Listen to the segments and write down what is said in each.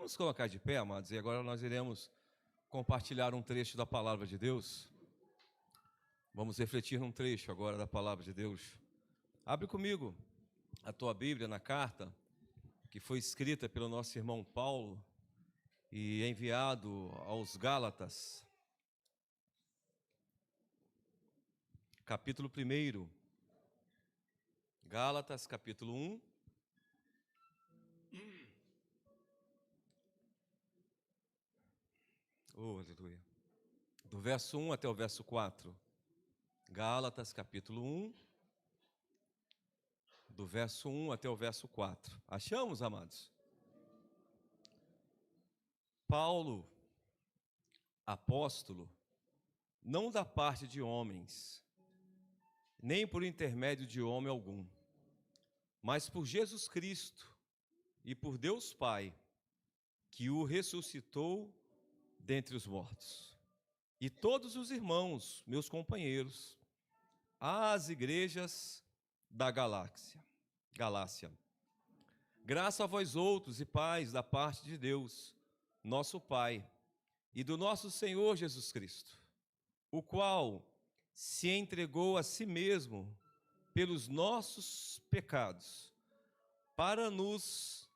Vamos colocar de pé, amados, e agora nós iremos compartilhar um trecho da palavra de Deus. Vamos refletir num trecho agora da palavra de Deus. Abre comigo a tua Bíblia na carta que foi escrita pelo nosso irmão Paulo e enviado aos Gálatas, capítulo 1. Gálatas, capítulo 1. Oh, aleluia. Do verso 1 até o verso 4. Gálatas, capítulo 1. Do verso 1 até o verso 4. Achamos, amados? Paulo, apóstolo, não da parte de homens, nem por intermédio de homem algum, mas por Jesus Cristo e por Deus Pai, que o ressuscitou dentre os mortos. E todos os irmãos, meus companheiros, às igrejas da Galácia. Graça a vós outros e paz da parte de Deus, nosso Pai, e do nosso Senhor Jesus Cristo, o qual se entregou a si mesmo pelos nossos pecados, para nos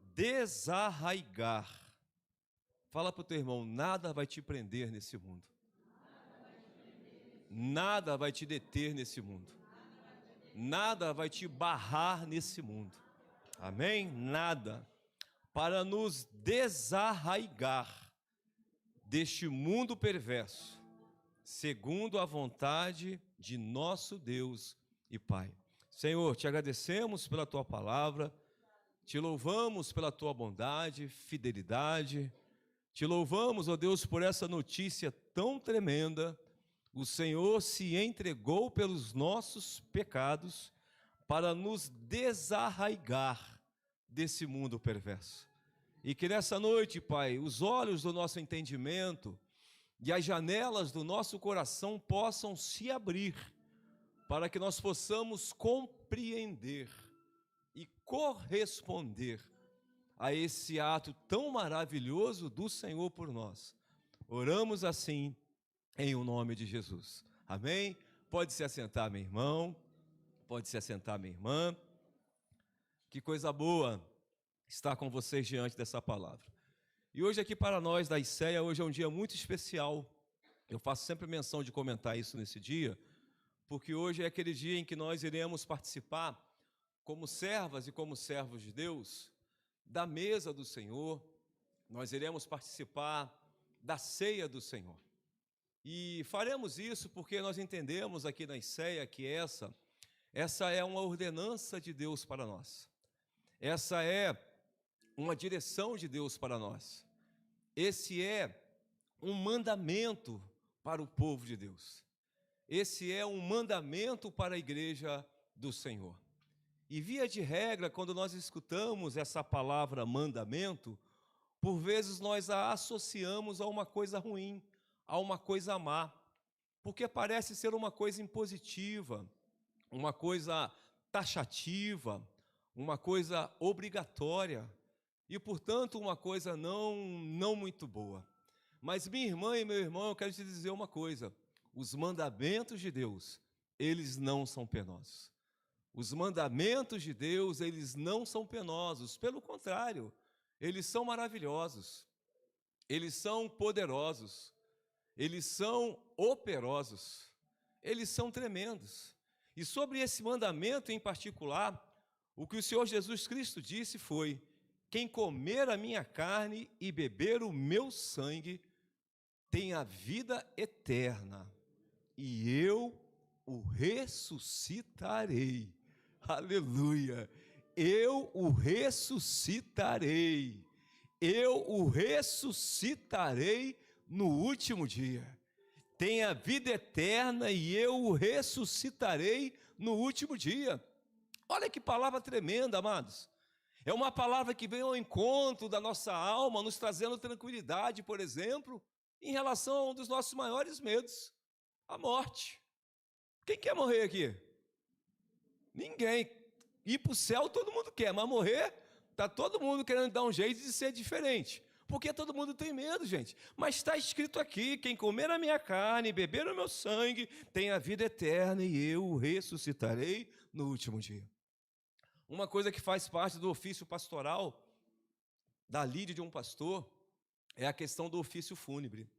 desarraigar. Fala para o teu irmão, nada vai te prender nesse mundo. Nada vai te deter nesse mundo. Nada vai te barrar nesse mundo. Amém? Nada. Para nos desarraigar deste mundo perverso, segundo a vontade de nosso Deus e Pai. Senhor, te agradecemos pela tua palavra, te louvamos pela tua bondade, fidelidade. Te louvamos, ó Deus, por essa notícia tão tremenda. O Senhor se entregou pelos nossos pecados para nos desarraigar desse mundo perverso. E que nessa noite, Pai, os olhos do nosso entendimento e as janelas do nosso coração possam se abrir para que nós possamos compreender e corresponder a esse ato tão maravilhoso do Senhor por nós. Oramos assim em o nome de Jesus. Amém? Pode se assentar, meu irmão. Pode se assentar, minha irmã. Que coisa boa estar com vocês diante dessa palavra. E hoje aqui para nós da ICEA, hoje é um dia muito especial. Eu faço sempre menção de comentar isso nesse dia, porque hoje é aquele dia em que nós iremos participar como servas e como servos de Deus da mesa do Senhor. Nós iremos participar da ceia do Senhor. E faremos isso porque nós entendemos aqui na ICEA que essa é uma ordenança de Deus para nós. Essa é uma direção de Deus para nós. Esse é um mandamento para o povo de Deus. Esse é um mandamento para a igreja do Senhor. E via de regra, quando nós escutamos essa palavra mandamento, por vezes nós a associamos a uma coisa ruim, a uma coisa má, porque parece ser uma coisa impositiva, uma coisa taxativa, uma coisa obrigatória e, portanto, uma coisa não muito boa. Mas minha irmã e meu irmão, eu quero te dizer uma coisa: os mandamentos de Deus, eles não são penosos. Os mandamentos de Deus, eles não são penosos, pelo contrário, eles são maravilhosos, eles são poderosos, eles são operosos, eles são tremendos. E sobre esse mandamento em particular, o que o Senhor Jesus Cristo disse foi: quem comer a minha carne e beber o meu sangue tem a vida eterna, e eu o ressuscitarei. Aleluia! Eu o ressuscitarei. Eu o ressuscitarei no último dia. Tem a vida eterna e eu o ressuscitarei no último dia. Olha que palavra tremenda, amados. É uma palavra que vem ao encontro da nossa alma, nos trazendo tranquilidade, por exemplo, em relação a um dos nossos maiores medos, a morte. Quem quer morrer aqui? Ninguém. Ir para o céu todo mundo quer, mas morrer Está todo mundo querendo dar um jeito de ser diferente. Porque todo mundo tem medo, gente. Mas está escrito aqui: quem comer a minha carne e beber o meu sangue tem a vida eterna, e eu o ressuscitarei no último dia. Uma coisa que faz parte do ofício pastoral, da lide de um pastor, é a questão do ofício fúnebre.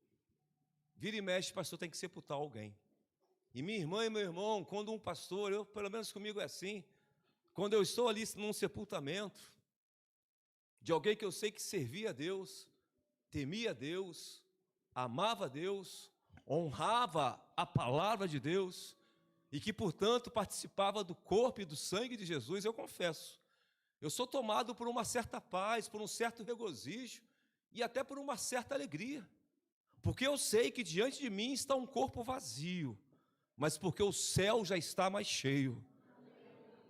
Vira e mexe, o pastor tem que sepultar alguém. E minha irmã e meu irmão, quando um pastor, pelo menos comigo é assim, quando eu estou ali num sepultamento de alguém que eu sei que servia a Deus, temia a Deus, amava a Deus, honrava a palavra de Deus, e que, portanto, participava do corpo e do sangue de Jesus, eu confesso, eu sou tomado por uma certa paz, por um certo regozijo, e até por uma certa alegria, porque eu sei que diante de mim está um corpo vazio, mas porque o céu já está mais cheio.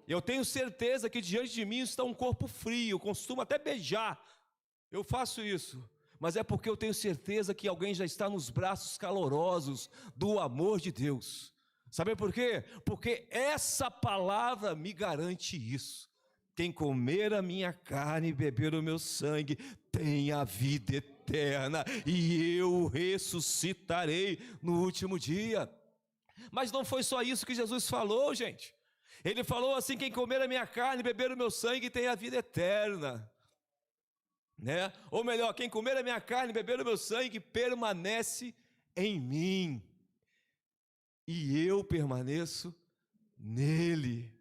Eu tenho certeza que diante de mim está um corpo frio, eu costumo até beijar, eu faço isso, mas é porque eu tenho certeza que alguém já está nos braços calorosos do amor de Deus. Sabe por quê? Porque essa palavra me garante isso. Quem comer a minha carne e beber o meu sangue tem a vida eterna, e eu ressuscitarei no último dia. Mas não foi só isso que Jesus falou, gente. Ele falou assim: quem comer a minha carne e beber o meu sangue tem a vida eterna, né? Ou melhor, quem comer a minha carne e beber o meu sangue permanece em mim, e eu permaneço nele.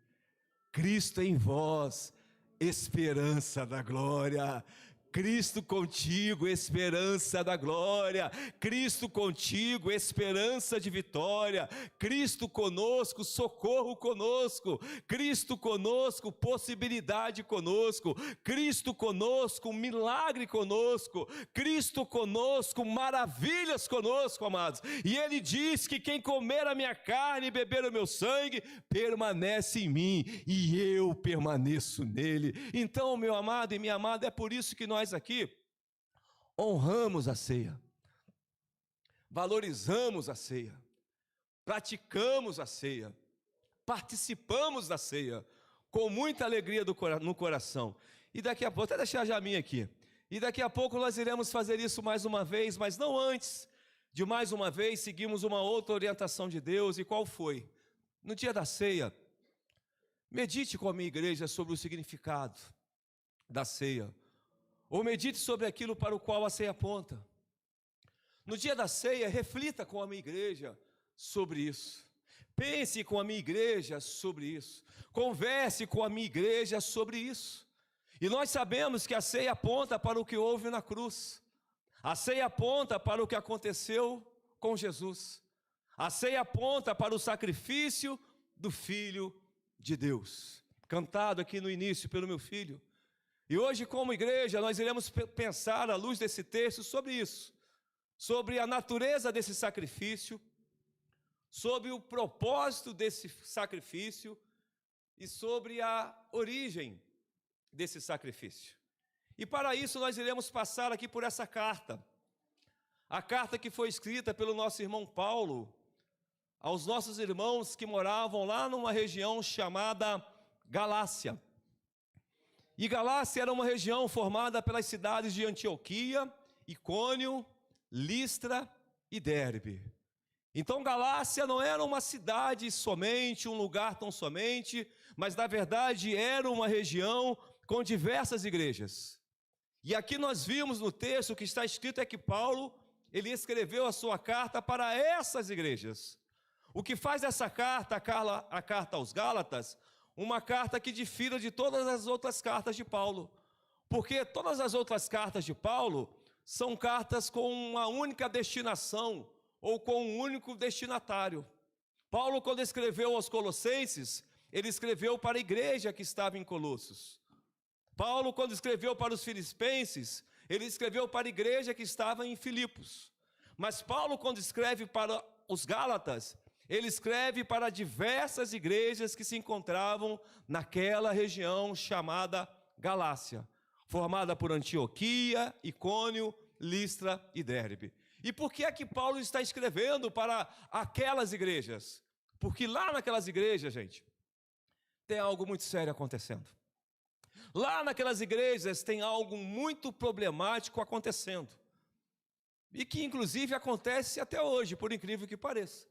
Cristo em vós, esperança da glória. Cristo contigo, esperança da glória. Cristo contigo, esperança de vitória. Cristo conosco, socorro conosco. Cristo conosco, possibilidade conosco. Cristo conosco, milagre conosco. Cristo conosco, maravilhas conosco, amados. E Ele diz que quem comer a minha carne e beber o meu sangue permanece em mim, e eu permaneço nele. Então, meu amado e minha amada, é por isso que nós aqui honramos a ceia, valorizamos a ceia, praticamos a ceia, participamos da ceia com muita alegria no coração. E daqui a pouco, até deixar já a minha aqui, e daqui a pouco nós iremos fazer isso mais uma vez, mas não antes de mais uma vez seguimos uma outra orientação de Deus. E qual foi? No dia da ceia, medite com a minha igreja sobre o significado da ceia, ou medite sobre aquilo para o qual a ceia aponta. No dia da ceia, reflita com a minha igreja sobre isso. Pense com a minha igreja sobre isso. Converse com a minha igreja sobre isso. E nós sabemos que a ceia aponta para o que houve na cruz. A ceia aponta para o que aconteceu com Jesus. A ceia aponta para o sacrifício do Filho de Deus, cantado aqui no início pelo meu filho. E hoje, como igreja, nós iremos pensar à luz desse texto sobre isso, sobre a natureza desse sacrifício, sobre o propósito desse sacrifício e sobre a origem desse sacrifício. E para isso nós iremos passar aqui por essa carta, a carta que foi escrita pelo nosso irmão Paulo aos nossos irmãos que moravam lá numa região chamada Galácia. E Galácia era uma região formada pelas cidades de Antioquia, Icônio, Listra e Derbe. Então Galácia não era uma cidade somente, um lugar tão somente, mas na verdade era uma região com diversas igrejas. E aqui nós vimos no texto, o que está escrito é que Paulo, ele escreveu a sua carta para essas igrejas. O que faz essa carta, a carta aos Gálatas, uma carta que difira de todas as outras cartas de Paulo, porque todas as outras cartas de Paulo são cartas com uma única destinação, ou com um único destinatário. Paulo, quando escreveu aos Colossenses, ele escreveu para a igreja que estava em Colossos. Paulo, quando escreveu para os Filipenses, ele escreveu para a igreja que estava em Filipos. Mas Paulo, quando escreve para os Gálatas, ele escreve para diversas igrejas que se encontravam naquela região chamada Galácia, formada por Antioquia, Icônio, Listra e Derbe. E por que é que Paulo está escrevendo para aquelas igrejas? Porque lá naquelas igrejas, gente, tem algo muito sério acontecendo. Lá naquelas igrejas tem algo muito problemático acontecendo. E que inclusive acontece até hoje, por incrível que pareça.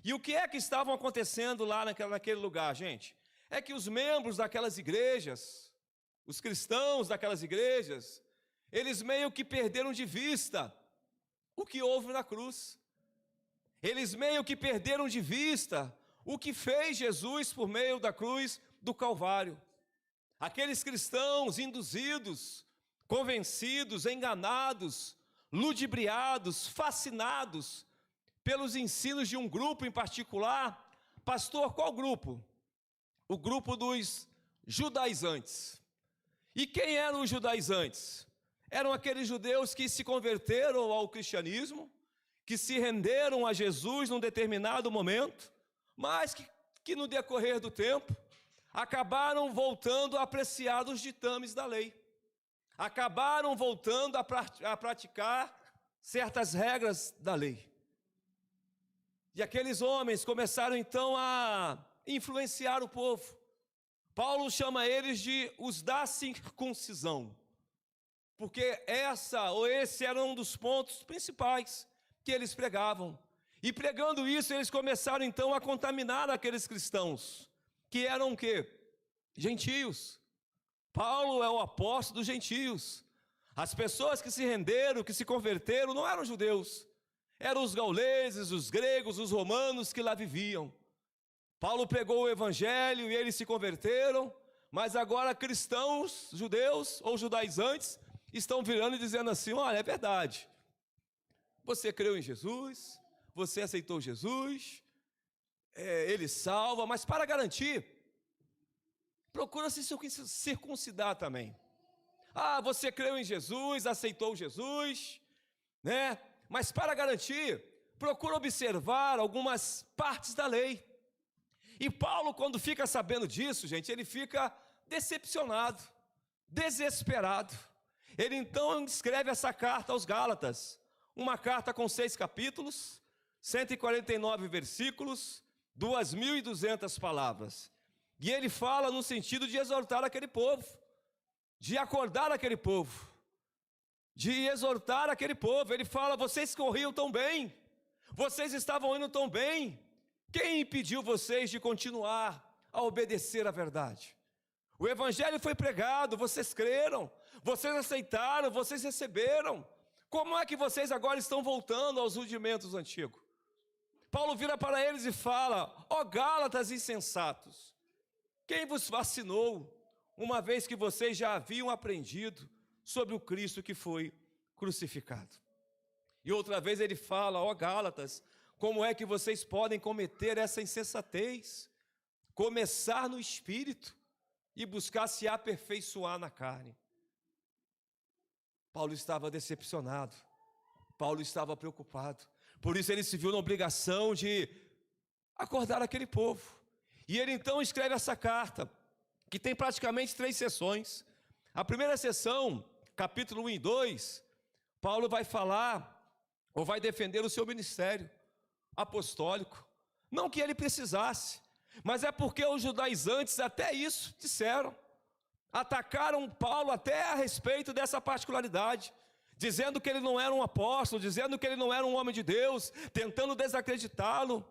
E o que é que estavam acontecendo lá naquele lugar, gente? É que os membros daquelas igrejas, os cristãos daquelas igrejas, eles meio que perderam de vista o que houve na cruz. Eles meio que perderam de vista o que fez Jesus por meio da cruz do Calvário. Aqueles cristãos induzidos, convencidos, enganados, ludibriados, fascinados pelos ensinos de um grupo em particular. Pastor, qual grupo? O grupo dos judaizantes. E quem eram os judaizantes? Eram aqueles judeus que se converteram ao cristianismo, que se renderam a Jesus num determinado momento, mas que no decorrer do tempo acabaram voltando a apreciar os ditames da lei, acabaram voltando a praticar certas regras da lei. E aqueles homens começaram então a influenciar o povo. Paulo chama eles de os da circuncisão, porque esse era um dos pontos principais que eles pregavam. E pregando isso, eles começaram então a contaminar aqueles cristãos, que eram o quê? Gentios. Paulo é o apóstolo dos gentios. As pessoas que se renderam, que se converteram, não eram judeus. Eram os gauleses, os gregos, os romanos que lá viviam. Paulo pregou o evangelho e eles se converteram, mas agora cristãos, judeus ou judaizantes, estão virando e dizendo assim: olha, é verdade, você creu em Jesus, você aceitou Jesus, Ele salva, mas para garantir, procura se circuncidar também. Ah, você creu em Jesus, aceitou Jesus, né? Mas para garantir, procura observar algumas partes da lei. E Paulo, quando fica sabendo disso, gente, ele fica decepcionado, desesperado. Ele então escreve essa carta aos Gálatas, uma carta com 6 capítulos, 149 versículos, 2.200 palavras. E ele fala no sentido de exortar aquele povo, de acordar aquele povo, de exortar aquele povo. Ele fala: vocês corriam tão bem, vocês estavam indo tão bem, quem impediu vocês de continuar a obedecer a verdade? O evangelho foi pregado, vocês creram, vocês aceitaram, vocês receberam. Como é que vocês agora estão voltando aos rudimentos antigos? Paulo vira para eles e fala: ó Gálatas insensatos, quem vos fascinou, uma vez que vocês já haviam aprendido sobre o Cristo que foi crucificado? E outra vez ele fala: ó Gálatas, como é que vocês podem cometer essa insensatez? Começar no Espírito e buscar se aperfeiçoar na carne. Paulo estava decepcionado, Paulo estava preocupado, por isso ele se viu na obrigação de acordar aquele povo. E ele então escreve essa carta, que tem praticamente 3 sessões. A primeira sessão, capítulo 1 e 2, Paulo vai falar, ou vai defender o seu ministério apostólico. Não que ele precisasse, mas é porque os judaizantes até isso disseram. Atacaram Paulo até a respeito dessa particularidade, dizendo que ele não era um apóstolo, dizendo que ele não era um homem de Deus, tentando desacreditá-lo,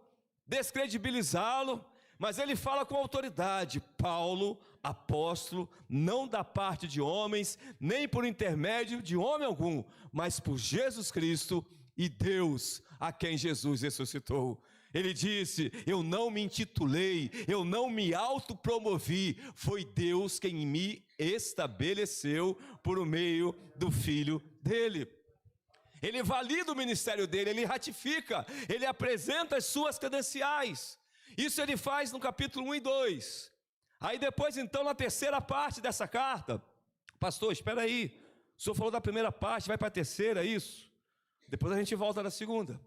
descredibilizá-lo. Mas ele fala com autoridade: Paulo, apóstolo, não da parte de homens, nem por intermédio de homem algum, mas por Jesus Cristo e Deus, a quem Jesus ressuscitou. Ele disse: eu não me intitulei, eu não me autopromovi, foi Deus quem me estabeleceu por meio do Filho dele. Ele valida o ministério dele, ele ratifica, ele apresenta as suas credenciais. Isso ele faz no capítulo 1 e 2. Aí depois então na terceira parte dessa carta: pastor, espera aí, o senhor falou da primeira parte, vai para a terceira, isso? Depois a gente volta na segunda.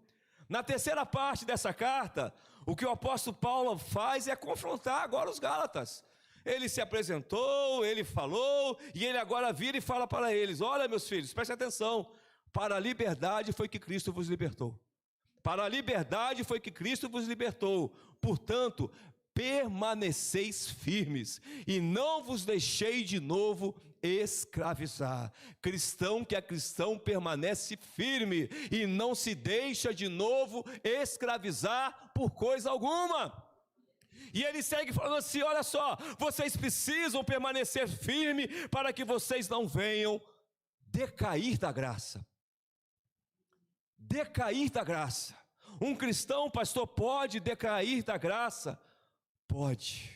Na terceira parte dessa carta, o que o apóstolo Paulo faz é confrontar agora os Gálatas. Ele se apresentou, ele falou, e ele agora vira e fala para eles: olha, meus filhos, prestem atenção, para a liberdade foi que Cristo vos libertou. Para a liberdade foi que Cristo vos libertou. Portanto, permaneceis firmes, e não vos deixei de novo escravizar. Cristão que é cristão permanece firme e não se deixa de novo escravizar por coisa alguma. E ele segue falando assim: olha só, vocês precisam permanecer firme para que vocês não venham decair da graça. Decair da graça. Um cristão, pastor, pode decair da graça? Pode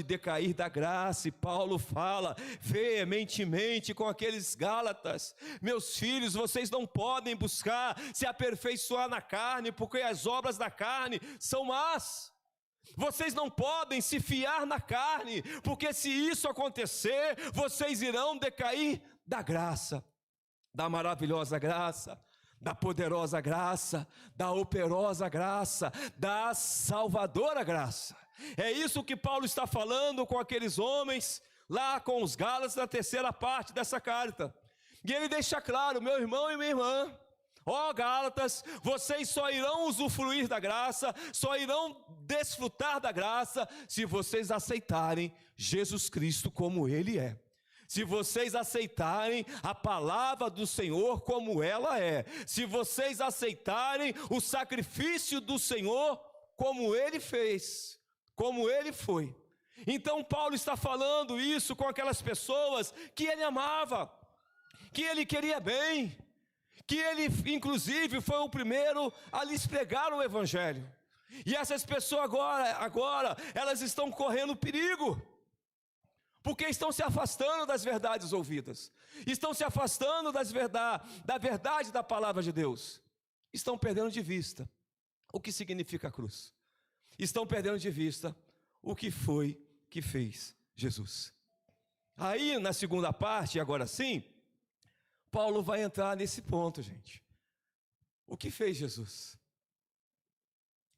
decair da graça. E Paulo fala veementemente com aqueles Gálatas: meus filhos, vocês não podem buscar se aperfeiçoar na carne, porque as obras da carne são más. Vocês não podem se fiar na carne, porque se isso acontecer, vocês irão decair da graça, da maravilhosa graça, da poderosa graça, da operosa graça, da salvadora graça. É isso que Paulo está falando com aqueles homens, lá com os Gálatas, na terceira parte dessa carta. E ele deixa claro: meu irmão e minha irmã, ó Gálatas, vocês só irão usufruir da graça, só irão desfrutar da graça, se vocês aceitarem Jesus Cristo como Ele é. Se vocês aceitarem a palavra do Senhor como ela é, se vocês aceitarem o sacrifício do Senhor como Ele fez, como Ele foi. Então Paulo está falando isso com aquelas pessoas que ele amava, que ele queria bem, que ele inclusive foi o primeiro a lhes pregar o Evangelho. E essas pessoas agora elas estão correndo perigo, porque estão se afastando das verdades ouvidas, estão se afastando da verdade da palavra de Deus, estão perdendo de vista o que significa a cruz, estão perdendo de vista o que foi que fez Jesus. Aí na segunda parte, agora sim, Paulo vai entrar nesse ponto, gente. O que fez Jesus?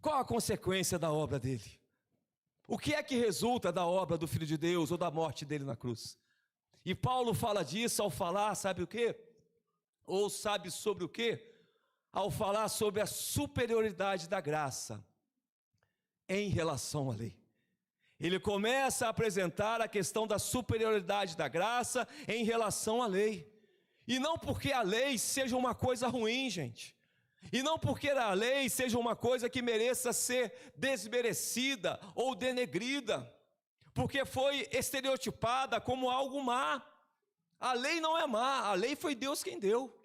Qual a consequência da obra dele? O que é que resulta da obra do Filho de Deus ou da morte dele na cruz? E Paulo fala disso ao falar, sabe o quê? Ou sabe sobre o quê? Ao falar sobre a superioridade da graça em relação à lei. Ele começa a apresentar a questão da superioridade da graça em relação à lei. E não porque a lei seja uma coisa ruim, gente. E não porque a lei seja uma coisa que mereça ser desmerecida ou denegrida, porque foi estereotipada como algo má. A lei não é má, a lei foi Deus quem deu.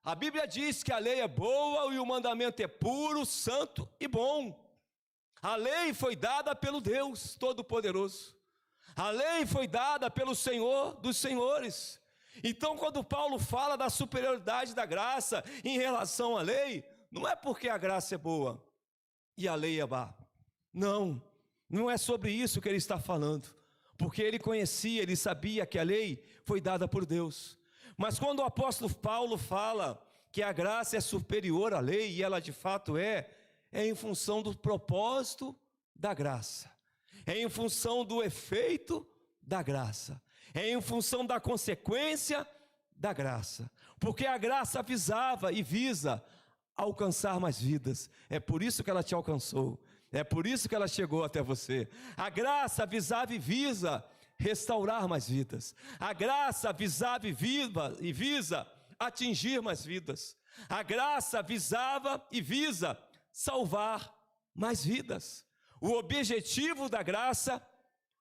A Bíblia diz que a lei é boa e o mandamento é puro, santo e bom. A lei foi dada pelo Deus Todo-Poderoso. A lei foi dada pelo Senhor dos Senhores. Então, quando Paulo fala da superioridade da graça em relação à lei, não é porque a graça é boa e a lei é má. Não é sobre isso que ele está falando, porque ele conhecia, ele sabia que a lei foi dada por Deus. Mas quando o apóstolo Paulo fala que a graça é superior à lei, e ela de fato é em função do propósito da graça, é em função do efeito da graça, é em função da consequência da graça, porque a graça visava e visa alcançar mais vidas. É por isso que ela te alcançou, é por isso que ela chegou até você. A graça visava e visa restaurar mais vidas. A graça visava e visa atingir mais vidas. A graça visava e visa salvar mais vidas. O objetivo da graça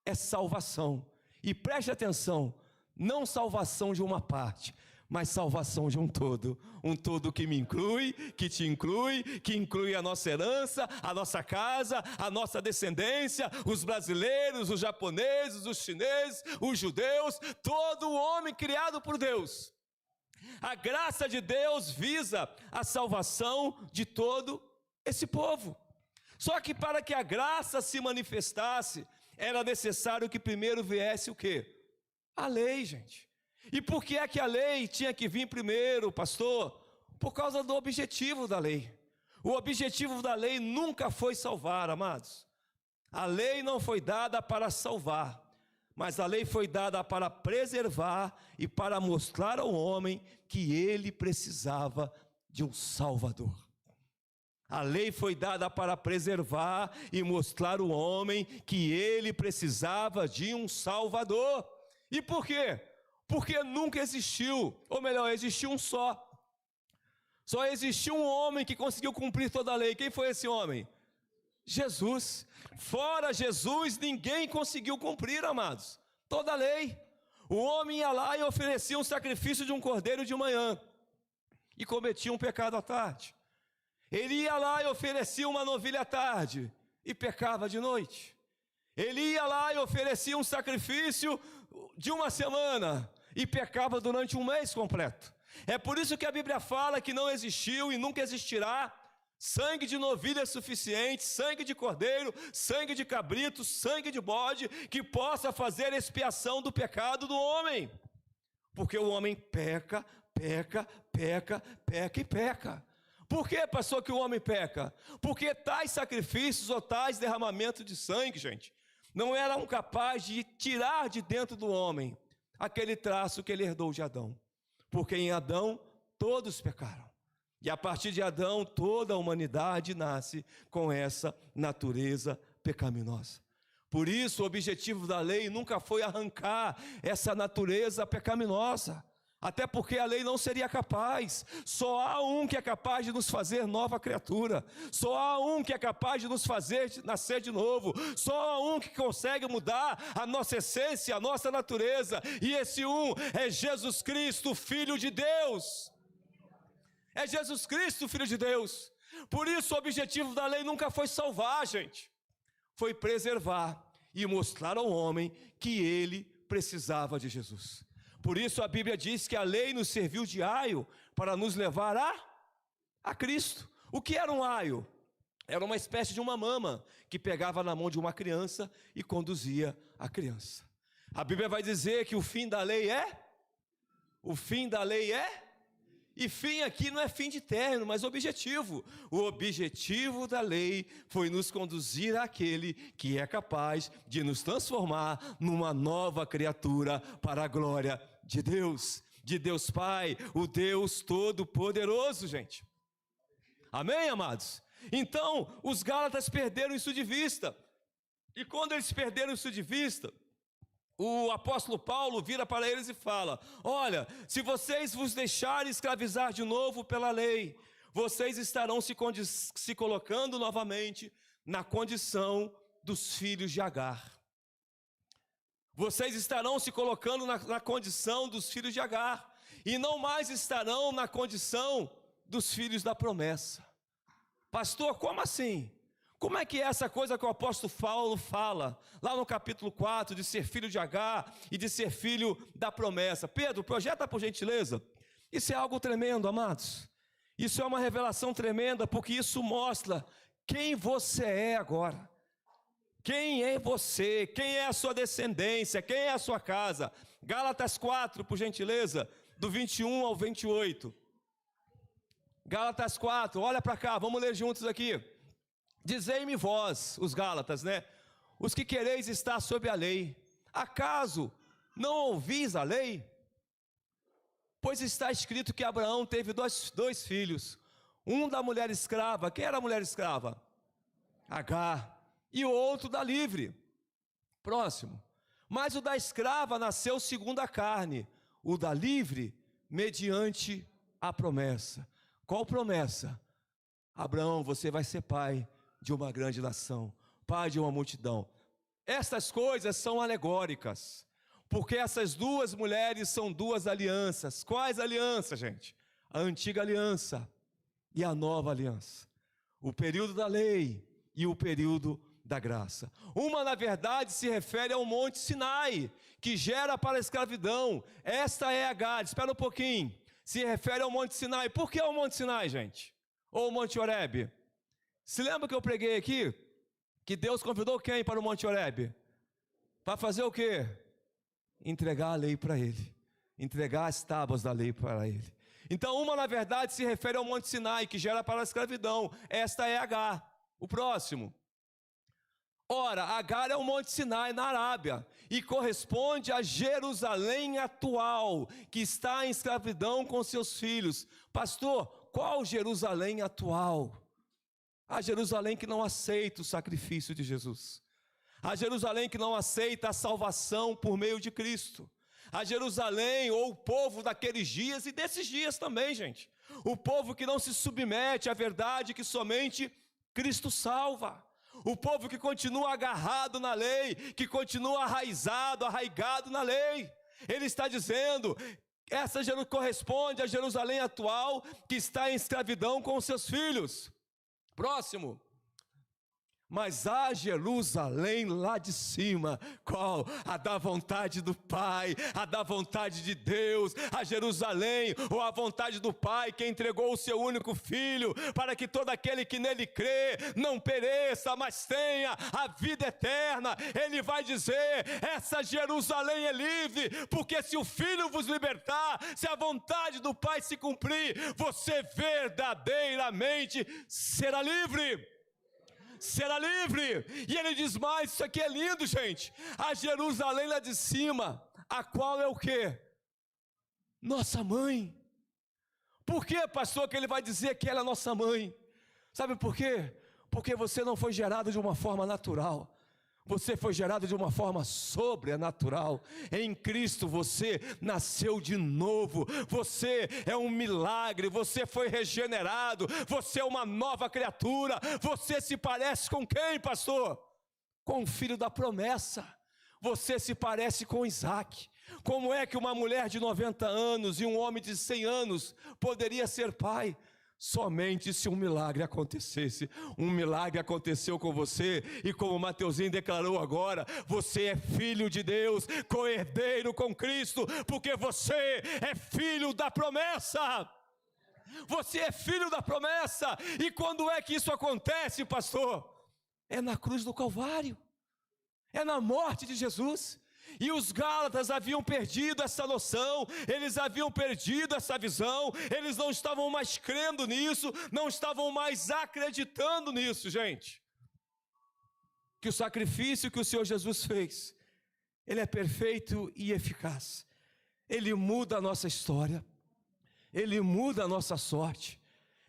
é salvação. E preste atenção, não salvação de uma parte, mas salvação de um todo que me inclui, que te inclui, que inclui a nossa herança, a nossa casa, a nossa descendência, os brasileiros, os japoneses, os chineses, os judeus, todo homem criado por Deus. A graça de Deus visa a salvação de todo esse povo. Só que para que a graça se manifestasse, era necessário que primeiro viesse o quê? A lei, gente. E por que é que a lei tinha que vir primeiro, pastor? Por causa do objetivo da lei. O objetivo da lei nunca foi salvar, amados. A lei não foi dada para salvar, mas a lei foi dada para preservar e para mostrar ao homem que ele precisava de um Salvador. A lei foi dada para preservar e mostrar ao homem que ele precisava de um Salvador. E por quê? Porque nunca existiu, ou melhor, existiu um só. Só existiu um homem que conseguiu cumprir toda a lei. Quem foi esse homem? Jesus. Fora Jesus, ninguém conseguiu cumprir, amados, toda a lei. O homem ia lá e oferecia um sacrifício de um cordeiro de manhã e cometia um pecado à tarde. Ele ia lá e oferecia uma novilha à tarde e pecava de noite. Ele ia lá e oferecia um sacrifício de uma semana e pecava durante um mês completo. É por isso que a Bíblia fala que não existiu e nunca existirá sangue de novilha suficiente, sangue de cordeiro, sangue de cabrito, sangue de bode, que possa fazer expiação do pecado do homem. Porque o homem peca e peca. Por que, pastor, que o homem peca? Porque tais sacrifícios ou tais derramamentos de sangue, gente, não eram capazes de tirar de dentro do homem aquele traço que ele herdou de Adão. Porque em Adão todos pecaram. E a partir de Adão toda a humanidade nasce com essa natureza pecaminosa. Por isso o objetivo da lei nunca foi arrancar essa natureza pecaminosa. Até porque a lei não seria capaz. Só há um que é capaz de nos fazer nova criatura. Só há um que é capaz de nos fazer nascer de novo. Só há um que consegue mudar a nossa essência, a nossa natureza. E esse um é Jesus Cristo, Filho de Deus. É Jesus Cristo, Filho de Deus. Por isso o objetivo da lei nunca foi salvar, gente. Foi preservar e mostrar ao homem que ele precisava de Jesus. Por isso a Bíblia diz que a lei nos serviu de aio para nos levar a Cristo. O que era um aio? Era uma espécie de uma mama que pegava na mão de uma criança e conduzia a criança. A Bíblia vai dizer que o fim da lei é? O fim da lei é? E fim aqui não é fim de término, mas objetivo. O objetivo da lei foi nos conduzir àquele que é capaz de nos transformar numa nova criatura para a glória de Deus Pai, o Deus Todo-Poderoso, gente. Amém, amados? Então, os Gálatas perderam isso de vista. E quando eles perderam isso de vista, o apóstolo Paulo vira para eles e fala: olha, se vocês vos deixarem escravizar de novo pela lei, vocês estarão se colocando novamente na condição dos filhos de Agar. Vocês estarão se colocando na condição dos filhos de Agar, e não mais estarão na condição dos filhos da promessa. Pastor, como assim? Como é que é essa coisa que o apóstolo Paulo fala, lá no capítulo 4, de ser filho de Agar e de ser filho da promessa? Pedro, projeta por gentileza. Isso é algo tremendo, amados. Isso é uma revelação tremenda, porque isso mostra quem você é agora. Quem é você? Quem é a sua descendência? Quem é a sua casa? Gálatas 4, por gentileza, do 21 ao 28. Gálatas 4, olha para cá, vamos ler juntos aqui. Dizei-me vós, os Gálatas, né? Os que quereis estar sob a lei, acaso não ouvis a lei? Pois está escrito que Abraão teve dois filhos, um da mulher escrava. Quem era a mulher escrava? Agar. E o outro da livre. Próximo. Mas o da escrava nasceu segundo a carne, o da livre mediante a promessa. Qual promessa? Abraão, você vai ser pai de uma grande nação, pai de uma multidão. Estas coisas são alegóricas, porque essas duas mulheres são duas alianças. Quais alianças, gente? A antiga aliança e a nova aliança. O período da lei e o período da graça. Uma, na verdade, se refere ao Monte Sinai, que gera para a escravidão. Esta é Agar. Espera um pouquinho. Se refere ao Monte Sinai. Por que o Monte Sinai, gente? Ou o Monte Horebe? Se lembra que eu preguei aqui? Que Deus convidou quem para o Monte Horebe? Para fazer o quê? Entregar a lei para ele. Entregar as tábuas da lei para ele. Então, uma, na verdade, se refere ao Monte Sinai, que gera para a escravidão. Esta é Agar. O próximo. Ora, Agar é o Monte Sinai na Arábia e corresponde a Jerusalém atual, que está em escravidão com seus filhos. Pastor, qual Jerusalém atual? A Jerusalém que não aceita o sacrifício de Jesus. A Jerusalém que não aceita a salvação por meio de Cristo. A Jerusalém, ou o povo daqueles dias e desses dias também, gente. O povo que não se submete à verdade que somente Cristo salva. O povo que continua agarrado na lei, que continua arraigado na lei. Ele está dizendo, essa corresponde a Jerusalém atual, que está em escravidão com os seus filhos. Próximo. Mas a Jerusalém lá de cima, qual? A da vontade do Pai, a da vontade de Deus, a Jerusalém, ou a vontade do Pai, que entregou o seu único Filho, para que todo aquele que nele crê, não pereça, mas tenha a vida eterna. Ele vai dizer, essa Jerusalém é livre, porque se o Filho vos libertar, se a vontade do Pai se cumprir, você verdadeiramente será livre. Será livre. E ele diz mais, isso aqui é lindo, gente. A Jerusalém lá de cima, a qual é o quê? Nossa mãe. Por que, pastor, que ele vai dizer que ela é nossa mãe? Sabe por quê? Porque você não foi gerado de uma forma natural. Você foi gerado de uma forma sobrenatural. Em Cristo você nasceu de novo. Você é um milagre. Você foi regenerado. Você é uma nova criatura. Você se parece com quem, pastor? Com o filho da promessa. Você se parece com Isaac. Como é que uma mulher de 90 anos e um homem de 100 anos poderia ser pai? Somente se um milagre acontecesse. Um milagre aconteceu com você, e como o Mateuzinho declarou agora, você é filho de Deus, co-herdeiro com Cristo, porque você é filho da promessa. Você é filho da promessa. E quando é que isso acontece, pastor? É na cruz do Calvário, é na morte de Jesus. E os Gálatas haviam perdido essa noção, eles haviam perdido essa visão, eles não estavam mais crendo nisso, não estavam mais acreditando nisso, gente. Que o sacrifício que o Senhor Jesus fez, ele é perfeito e eficaz. Ele muda a nossa história, ele muda a nossa sorte,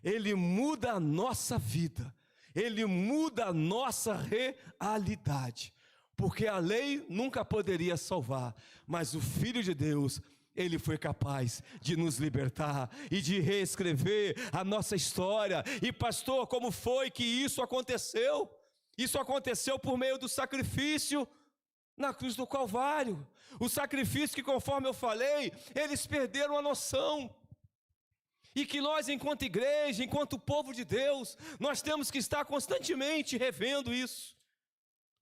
ele muda a nossa vida, ele muda a nossa realidade. Porque a lei nunca poderia salvar, mas o Filho de Deus, ele foi capaz de nos libertar e de reescrever a nossa história. E pastor, como foi que isso aconteceu? Isso aconteceu por meio do sacrifício na cruz do Calvário. O sacrifício que, conforme eu falei, eles perderam a noção. E que nós, enquanto igreja, enquanto povo de Deus, nós temos que estar constantemente revendo isso,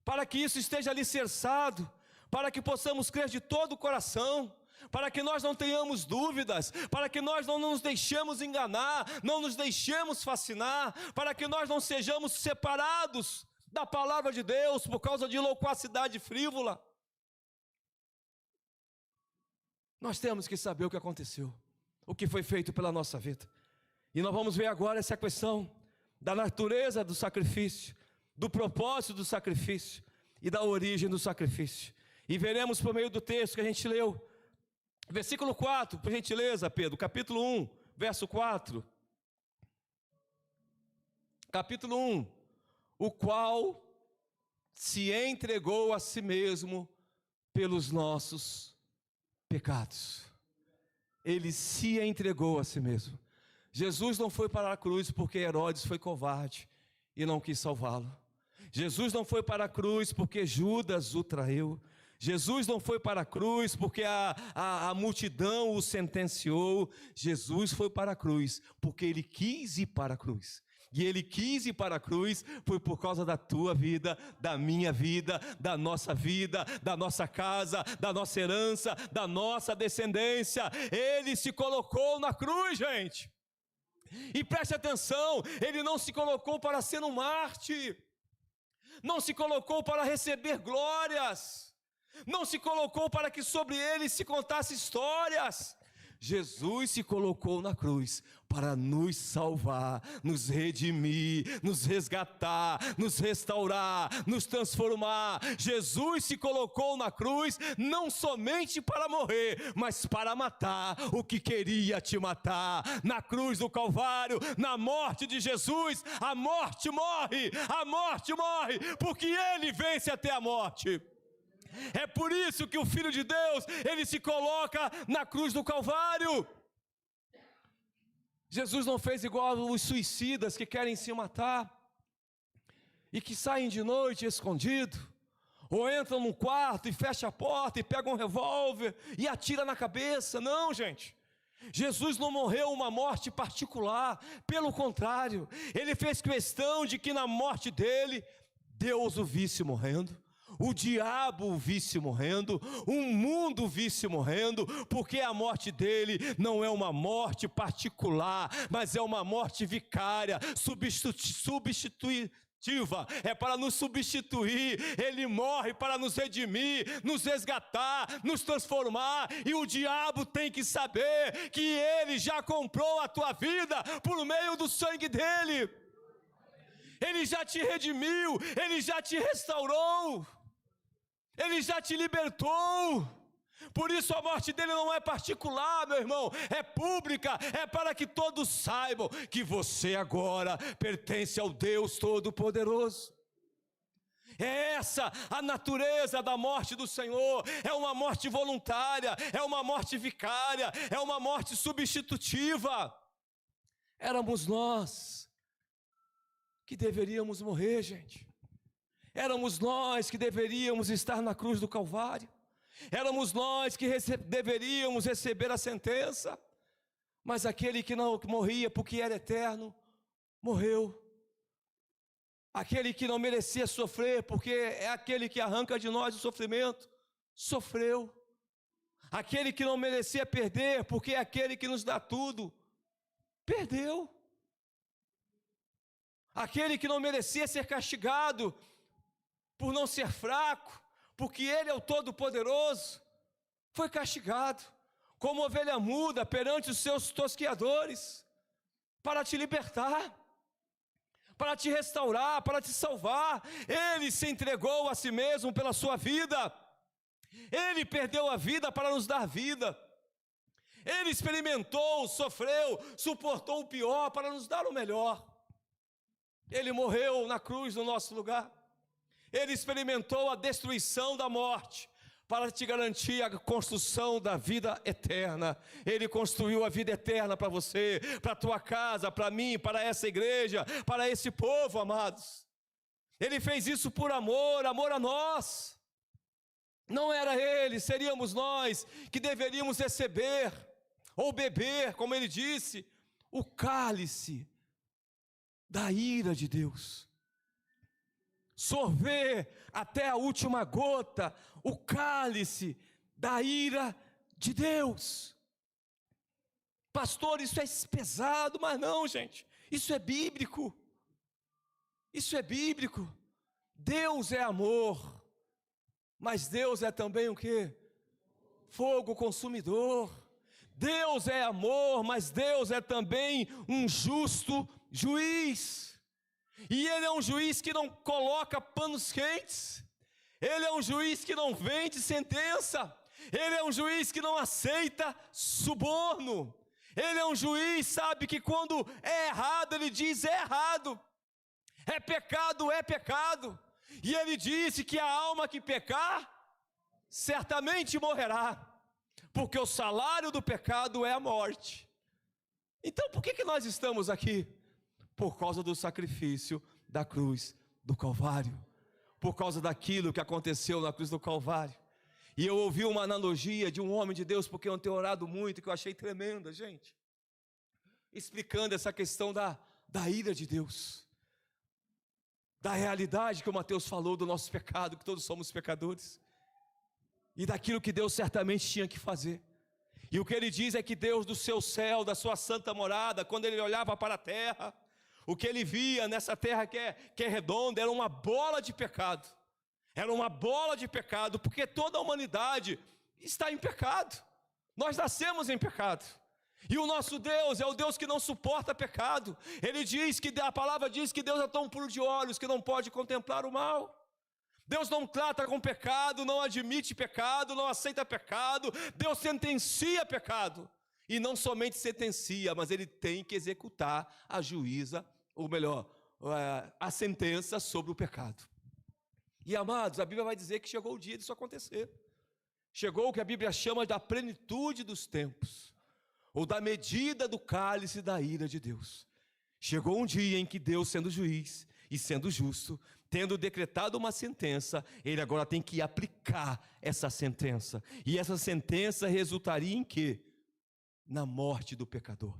para que isso esteja alicerçado, para que possamos crer de todo o coração, para que nós não tenhamos dúvidas, para que nós não nos deixemos enganar, não nos deixemos fascinar, para que nós não sejamos separados da palavra de Deus por causa de loquacidade frívola. Nós temos que saber o que aconteceu, o que foi feito pela nossa vida. E nós vamos ver agora essa questão da natureza do sacrifício, do propósito do sacrifício e da origem do sacrifício. E veremos por meio do texto que a gente leu. Versículo 4, por gentileza, Pedro, capítulo 1, verso 4. Capítulo 1, o qual se entregou a si mesmo pelos nossos pecados. Ele se entregou a si mesmo. Jesus não foi para a cruz porque Herodes foi covarde e não quis salvá-lo. Jesus não foi para a cruz porque Judas o traiu. Jesus não foi para a cruz porque a multidão o sentenciou. Jesus foi para a cruz porque ele quis ir para a cruz. E ele quis ir para a cruz foi por causa da tua vida, da minha vida, da nossa casa, da nossa herança, da nossa descendência. Ele se colocou na cruz, gente. E preste atenção, ele não se colocou para ser um mártir, não se colocou para receber glórias, não se colocou para que sobre ele se contasse histórias. Jesus se colocou na cruz para nos salvar, nos redimir, nos resgatar, nos restaurar, nos transformar. Jesus se colocou na cruz não somente para morrer, mas para matar o que queria te matar. Na cruz do Calvário, na morte de Jesus, a morte morre, porque Ele vence até a morte. É por isso que o Filho de Deus, Ele se coloca na cruz do Calvário. Jesus não fez igual os suicidas que querem se matar e que saem de noite escondido, ou entram num quarto e fecham a porta e pegam um revólver e atira na cabeça. Não, gente. Jesus não morreu uma morte particular, pelo contrário, Ele fez questão de que na morte dele, Deus o visse morrendo, o diabo o visse morrendo, o mundo visse morrendo, porque a morte dele não é uma morte particular, mas é uma morte vicária, substitutiva, é para nos substituir. Ele morre para nos redimir, nos resgatar, nos transformar, e o diabo tem que saber que ele já comprou a tua vida por meio do sangue dele. Ele já te redimiu, Ele já te restaurou, Ele já te libertou. Por isso a morte dele não é particular, meu irmão, é pública, é para que todos saibam que você agora pertence ao Deus Todo-Poderoso. É essa a natureza da morte do Senhor. É uma morte voluntária, é uma morte vicária, é uma morte substitutiva. Éramos nós que deveríamos morrer, gente. Éramos nós que deveríamos estar na cruz do Calvário. Éramos nós que deveríamos receber a sentença. Mas aquele que não morria porque era eterno, morreu. Aquele que não merecia sofrer, porque é aquele que arranca de nós o sofrimento, sofreu. Aquele que não merecia perder, porque é aquele que nos dá tudo, perdeu. Aquele que não merecia ser castigado por não ser fraco, porque Ele é o Todo-Poderoso, foi castigado como ovelha muda perante os seus tosqueadores, para te libertar, para te restaurar, para te salvar. Ele se entregou a si mesmo pela sua vida, Ele perdeu a vida para nos dar vida, Ele experimentou, sofreu, suportou o pior para nos dar o melhor. Ele morreu na cruz no nosso lugar. Ele experimentou a destruição da morte para te garantir a construção da vida eterna. Ele construiu a vida eterna para você, para a tua casa, para mim, para essa igreja, para esse povo, amados. Ele fez isso por amor, amor a nós. Não era Ele, seríamos nós que deveríamos receber ou beber, como Ele disse, o cálice da ira de Deus. Sorver até a última gota o cálice da ira de Deus. Pastor, isso é pesado, mas não, gente, isso é bíblico. Isso é bíblico. Deus é amor, mas Deus é também o quê? Fogo consumidor. Deus é amor, mas Deus é também um justo juiz. E Ele é um juiz que não coloca panos quentes. Ele é um juiz que não vende sentença. Ele é um juiz que não aceita suborno. Ele é um juiz, sabe, que quando é errado, Ele diz é errado. É pecado, é pecado. E Ele disse que a alma que pecar, certamente morrerá. Porque o salário do pecado é a morte. Então por que nós estamos aqui? Por causa do sacrifício da cruz do Calvário, por causa daquilo que aconteceu na cruz do Calvário. E eu ouvi uma analogia de um homem de Deus, porque eu tenho orado muito, que eu achei tremenda, gente, explicando essa questão da ira de Deus, da realidade que o Mateus falou do nosso pecado, que todos somos pecadores, e daquilo que Deus certamente tinha que fazer. E o que ele diz é que Deus do seu céu, da sua santa morada, quando Ele olhava para a terra, o que Ele via nessa terra que é redonda, era uma bola de pecado. Era uma bola de pecado, porque toda a humanidade está em pecado. Nós nascemos em pecado. E o nosso Deus é o Deus que não suporta pecado. Ele diz que, a palavra diz que Deus é tão puro de olhos que não pode contemplar o mal. Deus não trata com pecado, não admite pecado, não aceita pecado. Deus sentencia pecado. E não somente sentencia, mas Ele tem que executar a juíza, ou melhor, a sentença sobre o pecado. E amados, a Bíblia vai dizer que chegou o dia disso acontecer. Chegou o que a Bíblia chama da plenitude dos tempos, ou da medida do cálice da ira de Deus. Chegou um dia em que Deus, sendo juiz e sendo justo, tendo decretado uma sentença, Ele agora tem que aplicar essa sentença. E essa sentença resultaria em quê? Na morte do pecador,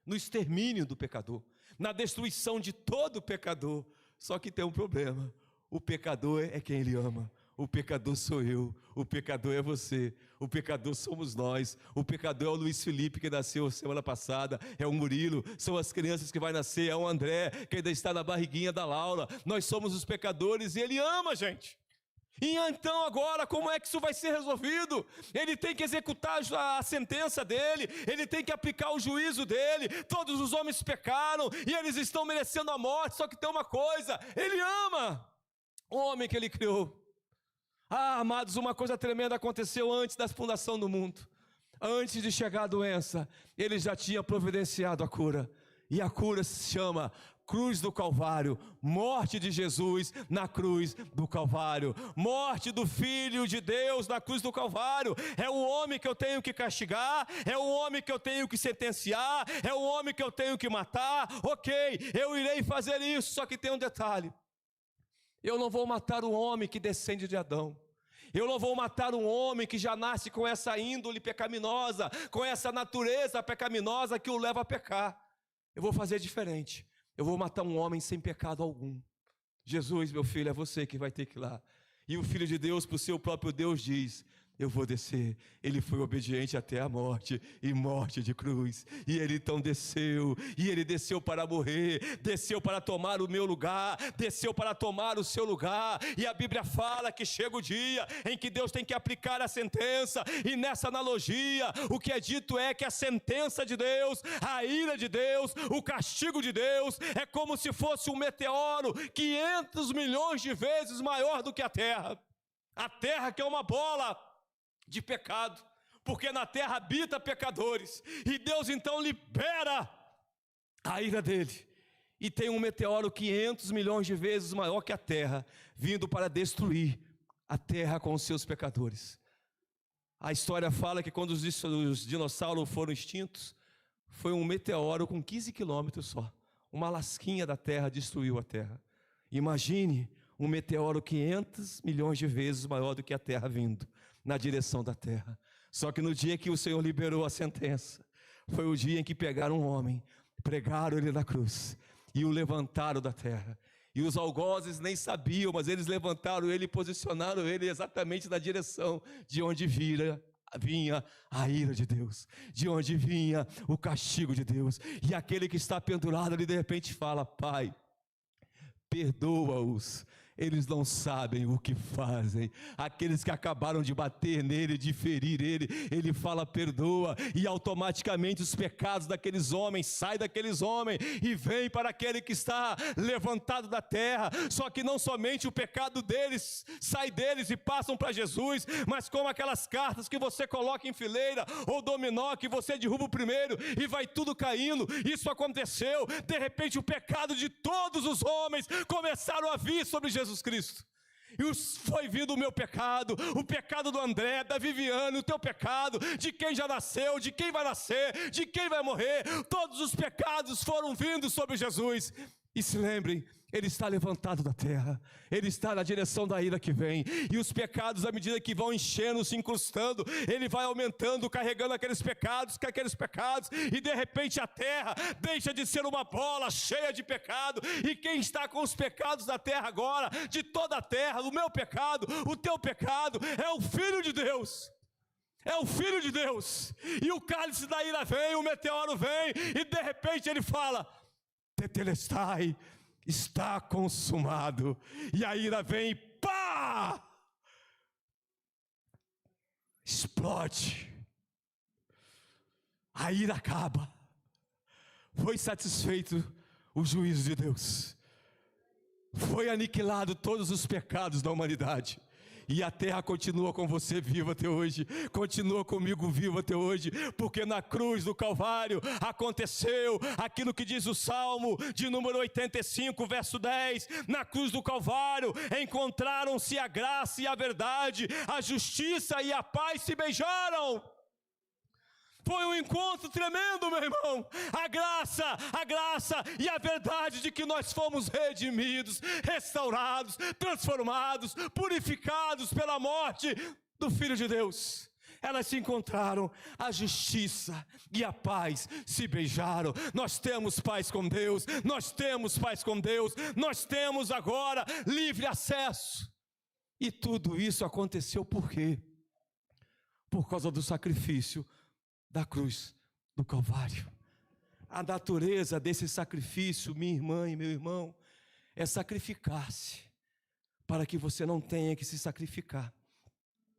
no extermínio do pecador, na destruição de todo pecador. Só que tem um problema: o pecador é quem Ele ama. O pecador sou eu, o pecador é você, o pecador somos nós, o pecador é o Luiz Felipe que nasceu semana passada, é o Murilo, são as crianças que vai nascer, é o André que ainda está na barriguinha da Laura. Nós somos os pecadores e Ele ama a gente. E então agora, como é que isso vai ser resolvido? Ele tem que executar a sentença dele, ele tem que aplicar o juízo dele. Todos os homens pecaram e eles estão merecendo a morte. Só que tem uma coisa: Ele ama o homem que Ele criou. Amados, uma coisa tremenda aconteceu antes da fundação do mundo. Antes de chegar a doença, Ele já tinha providenciado a cura. E a cura se chama cruz do Calvário, morte de Jesus na cruz do Calvário, morte do Filho de Deus na cruz do Calvário. É o homem que eu tenho que castigar, é o homem que eu tenho que sentenciar, é o homem que eu tenho que matar. Ok, eu irei fazer isso, só que tem um detalhe: eu não vou matar o homem que descende de Adão. Eu não vou matar um homem que já nasce com essa índole pecaminosa, com essa natureza pecaminosa que o leva a pecar. Eu vou fazer diferente. Eu vou matar um homem sem pecado algum. Jesus, meu filho, é você que vai ter que ir lá. E o Filho de Deus, para o seu próprio Deus, diz: eu vou descer. Ele foi obediente até a morte, e morte de cruz. E Ele então desceu, e Ele desceu para morrer, desceu para tomar o meu lugar, desceu para tomar o seu lugar. E a Bíblia fala que chega o dia em que Deus tem que aplicar a sentença. E nessa analogia, o que é dito é que a sentença de Deus, a ira de Deus, o castigo de Deus, é como se fosse um meteoro 500 milhões de vezes maior do que a terra. A terra, que é uma bola de pecado, porque na terra habita pecadores, e Deus então libera a ira dele, e tem um meteoro 500 milhões de vezes maior que a terra, vindo para destruir a terra com os seus pecadores. A história fala que quando os dinossauros foram extintos, foi um meteoro com 15 quilômetros só, uma lasquinha da terra destruiu a terra. Imagine um meteoro 500 milhões de vezes maior do que a terra vindo na direção da terra. Só que no dia que o Senhor liberou a sentença, foi o dia em que pegaram um homem, pregaram ele na cruz e o levantaram da terra. E os algozes nem sabiam, mas eles levantaram ele e posicionaram ele exatamente na direção de onde vinha a ira de Deus, de onde vinha o castigo de Deus. E aquele que está pendurado ali de repente fala: Pai, perdoa-os, eles não sabem o que fazem. Aqueles que acabaram de bater nele, de ferir ele, ele fala: perdoa, e automaticamente os pecados daqueles homens saem daqueles homens e vem para aquele que está levantado da terra. Só que não somente o pecado deles sai deles e passam para Jesus, mas como aquelas cartas que você coloca em fileira ou dominó, que você derruba o primeiro e vai tudo caindo. Isso aconteceu. De repente o pecado de todos os homens começaram a vir sobre Jesus Cristo. E foi vindo o meu pecado, o pecado do André, da Viviane, o teu pecado, de quem já nasceu, de quem vai nascer, de quem vai morrer. Todos os pecados foram vindo sobre Jesus. E se lembrem, ele está levantado da terra, ele está na direção da ira que vem, e os pecados, à medida que vão enchendo, se incrustando, ele vai aumentando, carregando aqueles pecados, e de repente a terra deixa de ser uma bola cheia de pecado, e quem está com os pecados da terra agora, de toda a terra, o meu pecado, o teu pecado, é o Filho de Deus. É o Filho de Deus, e o cálice da ira vem, o meteoro vem, e de repente ele fala: Tetelestai, está consumado. E a ira vem e pá! Explode. a ira acaba. Foi satisfeito o juízo de Deus. Foi aniquilado todos os pecados da humanidade. E a terra continua com você vivo até hoje, continua comigo vivo até hoje, porque na cruz do Calvário aconteceu aquilo que diz o Salmo de número 85, verso 10, na cruz do Calvário encontraram-se a graça e a verdade, a justiça e a paz se beijaram. Foi um encontro tremendo, meu irmão. A graça e a verdade de que nós fomos redimidos, restaurados, transformados, purificados pela morte do Filho de Deus. Elas se encontraram, a justiça e a paz se beijaram. Nós temos paz com Deus, nós temos paz com Deus, nós temos agora livre acesso. E tudo isso aconteceu por quê? Por causa do sacrifício da cruz do Calvário. A natureza desse sacrifício, minha irmã e meu irmão, é sacrificar-se para que você não tenha que se sacrificar.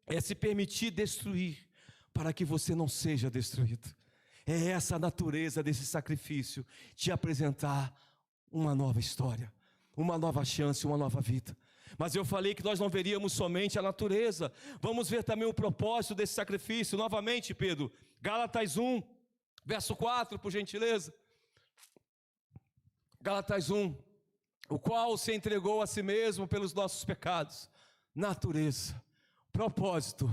É se permitir destruir para que você não seja destruído. É essa a natureza desse sacrifício, te apresentar uma nova história, uma nova chance, uma nova vida. Mas eu falei que nós não veríamos somente a natureza, vamos ver também o propósito desse sacrifício. Novamente, Pedro, Gálatas 1, verso 4, por gentileza. Gálatas 1, o qual se entregou a si mesmo pelos nossos pecados. Natureza, propósito,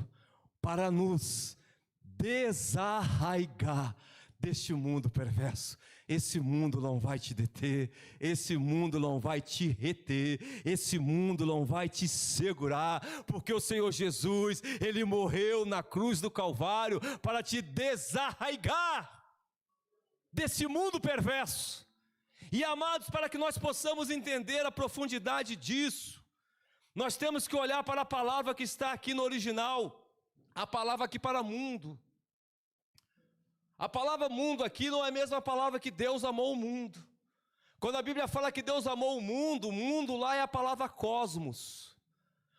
para nos desarraigar deste mundo perverso. Esse mundo não vai te deter, esse mundo não vai te reter, esse mundo não vai te segurar, porque o Senhor Jesus, Ele morreu na cruz do Calvário para te desarraigar desse mundo perverso. E amados, para que nós possamos entender a profundidade disso, nós temos que olhar para a palavra que está aqui no original, a palavra aqui para mundo. A palavra mundo aqui não é a mesma palavra que Deus amou o mundo. Quando a Bíblia fala que Deus amou o mundo lá é a palavra cosmos.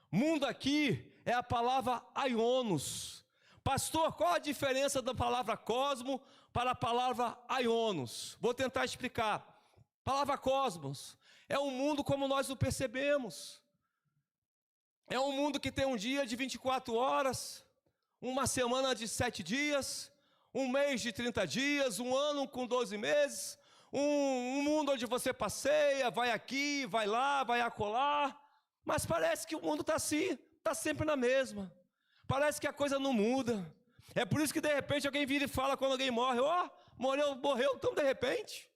Mundo aqui é a palavra aionos. Pastor, qual a diferença da palavra cosmo para a palavra aionos? Vou tentar explicar. A palavra cosmos é um mundo como nós o percebemos. É um mundo que tem um dia de 24 horas, uma semana de 7 dias, um mês de 30 dias, um ano com 12 meses, um mundo onde você passeia, vai aqui, vai lá, vai acolá, mas parece que o mundo está assim, está sempre na mesma, parece que a coisa não muda. É por isso que de repente alguém vira e fala quando alguém morre, morreu tão de repente.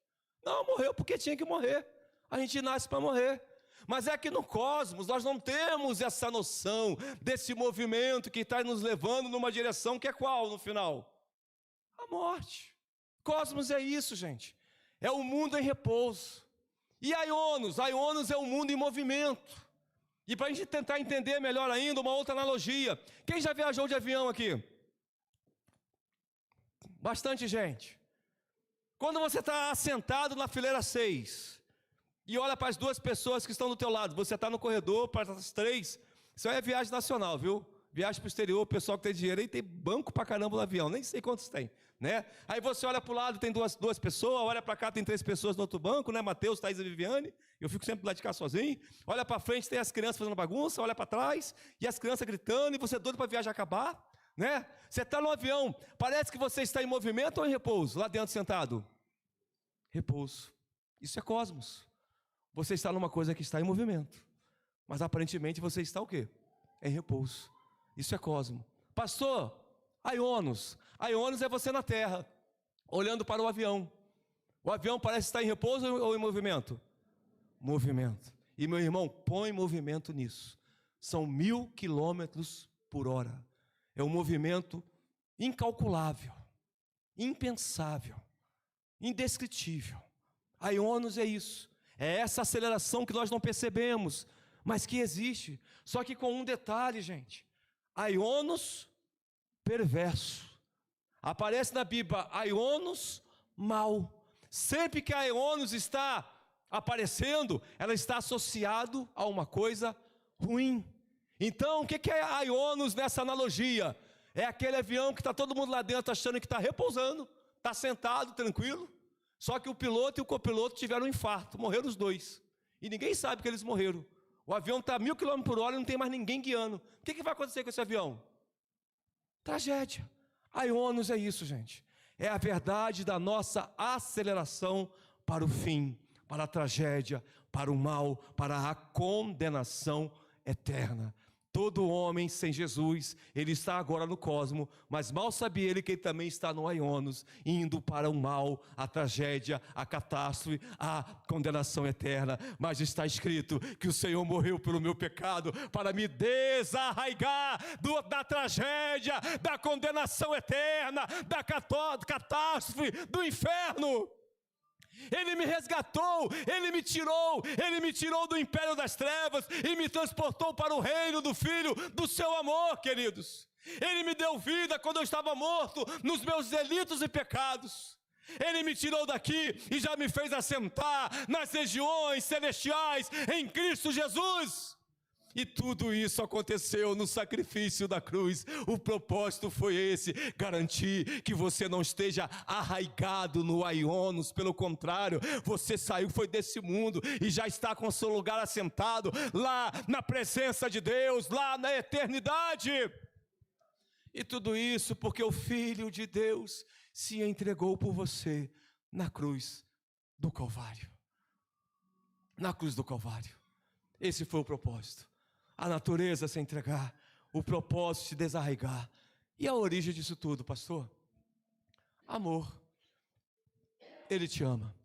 Não, morreu porque tinha que morrer, a gente nasce para morrer. Mas é que no cosmos nós não temos essa noção desse movimento que está nos levando numa direção que é qual no final? A morte. Cosmos é isso, gente. É o mundo em repouso. E aionos é o mundo em movimento. E para a gente tentar entender melhor ainda, uma outra analogia. Quem já viajou de avião aqui? Bastante gente. Quando você está assentado na fileira 6 e olha para as duas pessoas que estão do teu lado, você está no corredor para as 3, isso aí é viagem nacional, viu? Viagem para o exterior, o pessoal que tem dinheiro aí tem banco para caramba no avião, nem sei quantos tem, né? Aí você olha para o lado, tem duas pessoas, olha para cá, tem 3 pessoas no outro banco, né? Mateus, Thaís e Viviane, eu fico sempre lá de cá sozinho. Olha para frente, tem as crianças fazendo bagunça, olha para trás, e as crianças gritando, e você é doido para a viagem acabar, né? Você está no avião, parece que você está em movimento ou em repouso, lá dentro sentado? Repouso. Isso é cosmos. Você está numa coisa que está em movimento, mas aparentemente você está o quê? Em repouso. Isso é cosmo. Pastor, aionos. Aionos é você na terra, olhando para o avião. O avião parece estar em repouso ou em movimento? Movimento. E meu irmão, põe movimento nisso. São 1000 quilômetros por hora. É um movimento incalculável, impensável, indescritível. Aionos é isso. É essa aceleração que nós não percebemos, mas que existe. Só que com um detalhe, gente. Aionos perverso. Aparece na Bíblia aionos mal. Sempre que aionos está aparecendo, ela está associado a uma coisa ruim. Então, o que é aionos nessa analogia? É aquele avião que está todo mundo lá dentro achando que está repousando, está sentado, tranquilo, só que o piloto e o copiloto tiveram um infarto, morreram os dois, e ninguém sabe que eles morreram. O avião está a 1.000 km/h e não tem mais ninguém guiando. O que vai acontecer com esse avião? Tragédia. A Ionos é isso, gente. É a verdade da nossa aceleração para o fim, para a tragédia, para o mal, para a condenação eterna. Todo homem sem Jesus, ele está agora no cosmo, mas mal sabia ele que ele também está no Aionos, indo para o mal, a tragédia, a catástrofe, a condenação eterna. Mas está escrito que o Senhor morreu pelo meu pecado, para me desarraigar da tragédia, da condenação eterna, da catástrofe, do inferno. Ele me resgatou, Ele me tirou do império das trevas e me transportou para o reino do Filho do seu amor, queridos. Ele me deu vida quando eu estava morto nos meus delitos e pecados. Ele me tirou daqui e já me fez assentar nas regiões celestiais em Cristo Jesus. E tudo isso aconteceu no sacrifício da cruz. O propósito foi esse: garantir que você não esteja arraigado no Aionos. Pelo contrário, você saiu, foi desse mundo e já está com seu lugar assentado lá na presença de Deus, lá na eternidade. E tudo isso porque o Filho de Deus se entregou por você na cruz do Calvário. Na cruz do Calvário. Esse foi o propósito. A natureza se entregar, o propósito se desarraigar. E a origem disso tudo, pastor? Amor. Ele te ama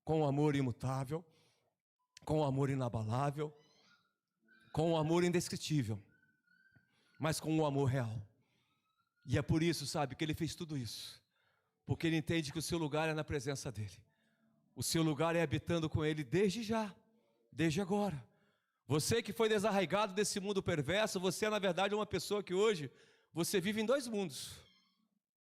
com um amor imutável, com um amor inabalável, com um amor indescritível, mas com um amor real. E é por isso, sabe, que ele fez tudo isso, porque ele entende que o seu lugar é na presença dele. O seu lugar é habitando com ele desde já, desde agora. Você que foi desarraigado desse mundo perverso, você é na verdade uma pessoa que hoje, você vive em dois mundos.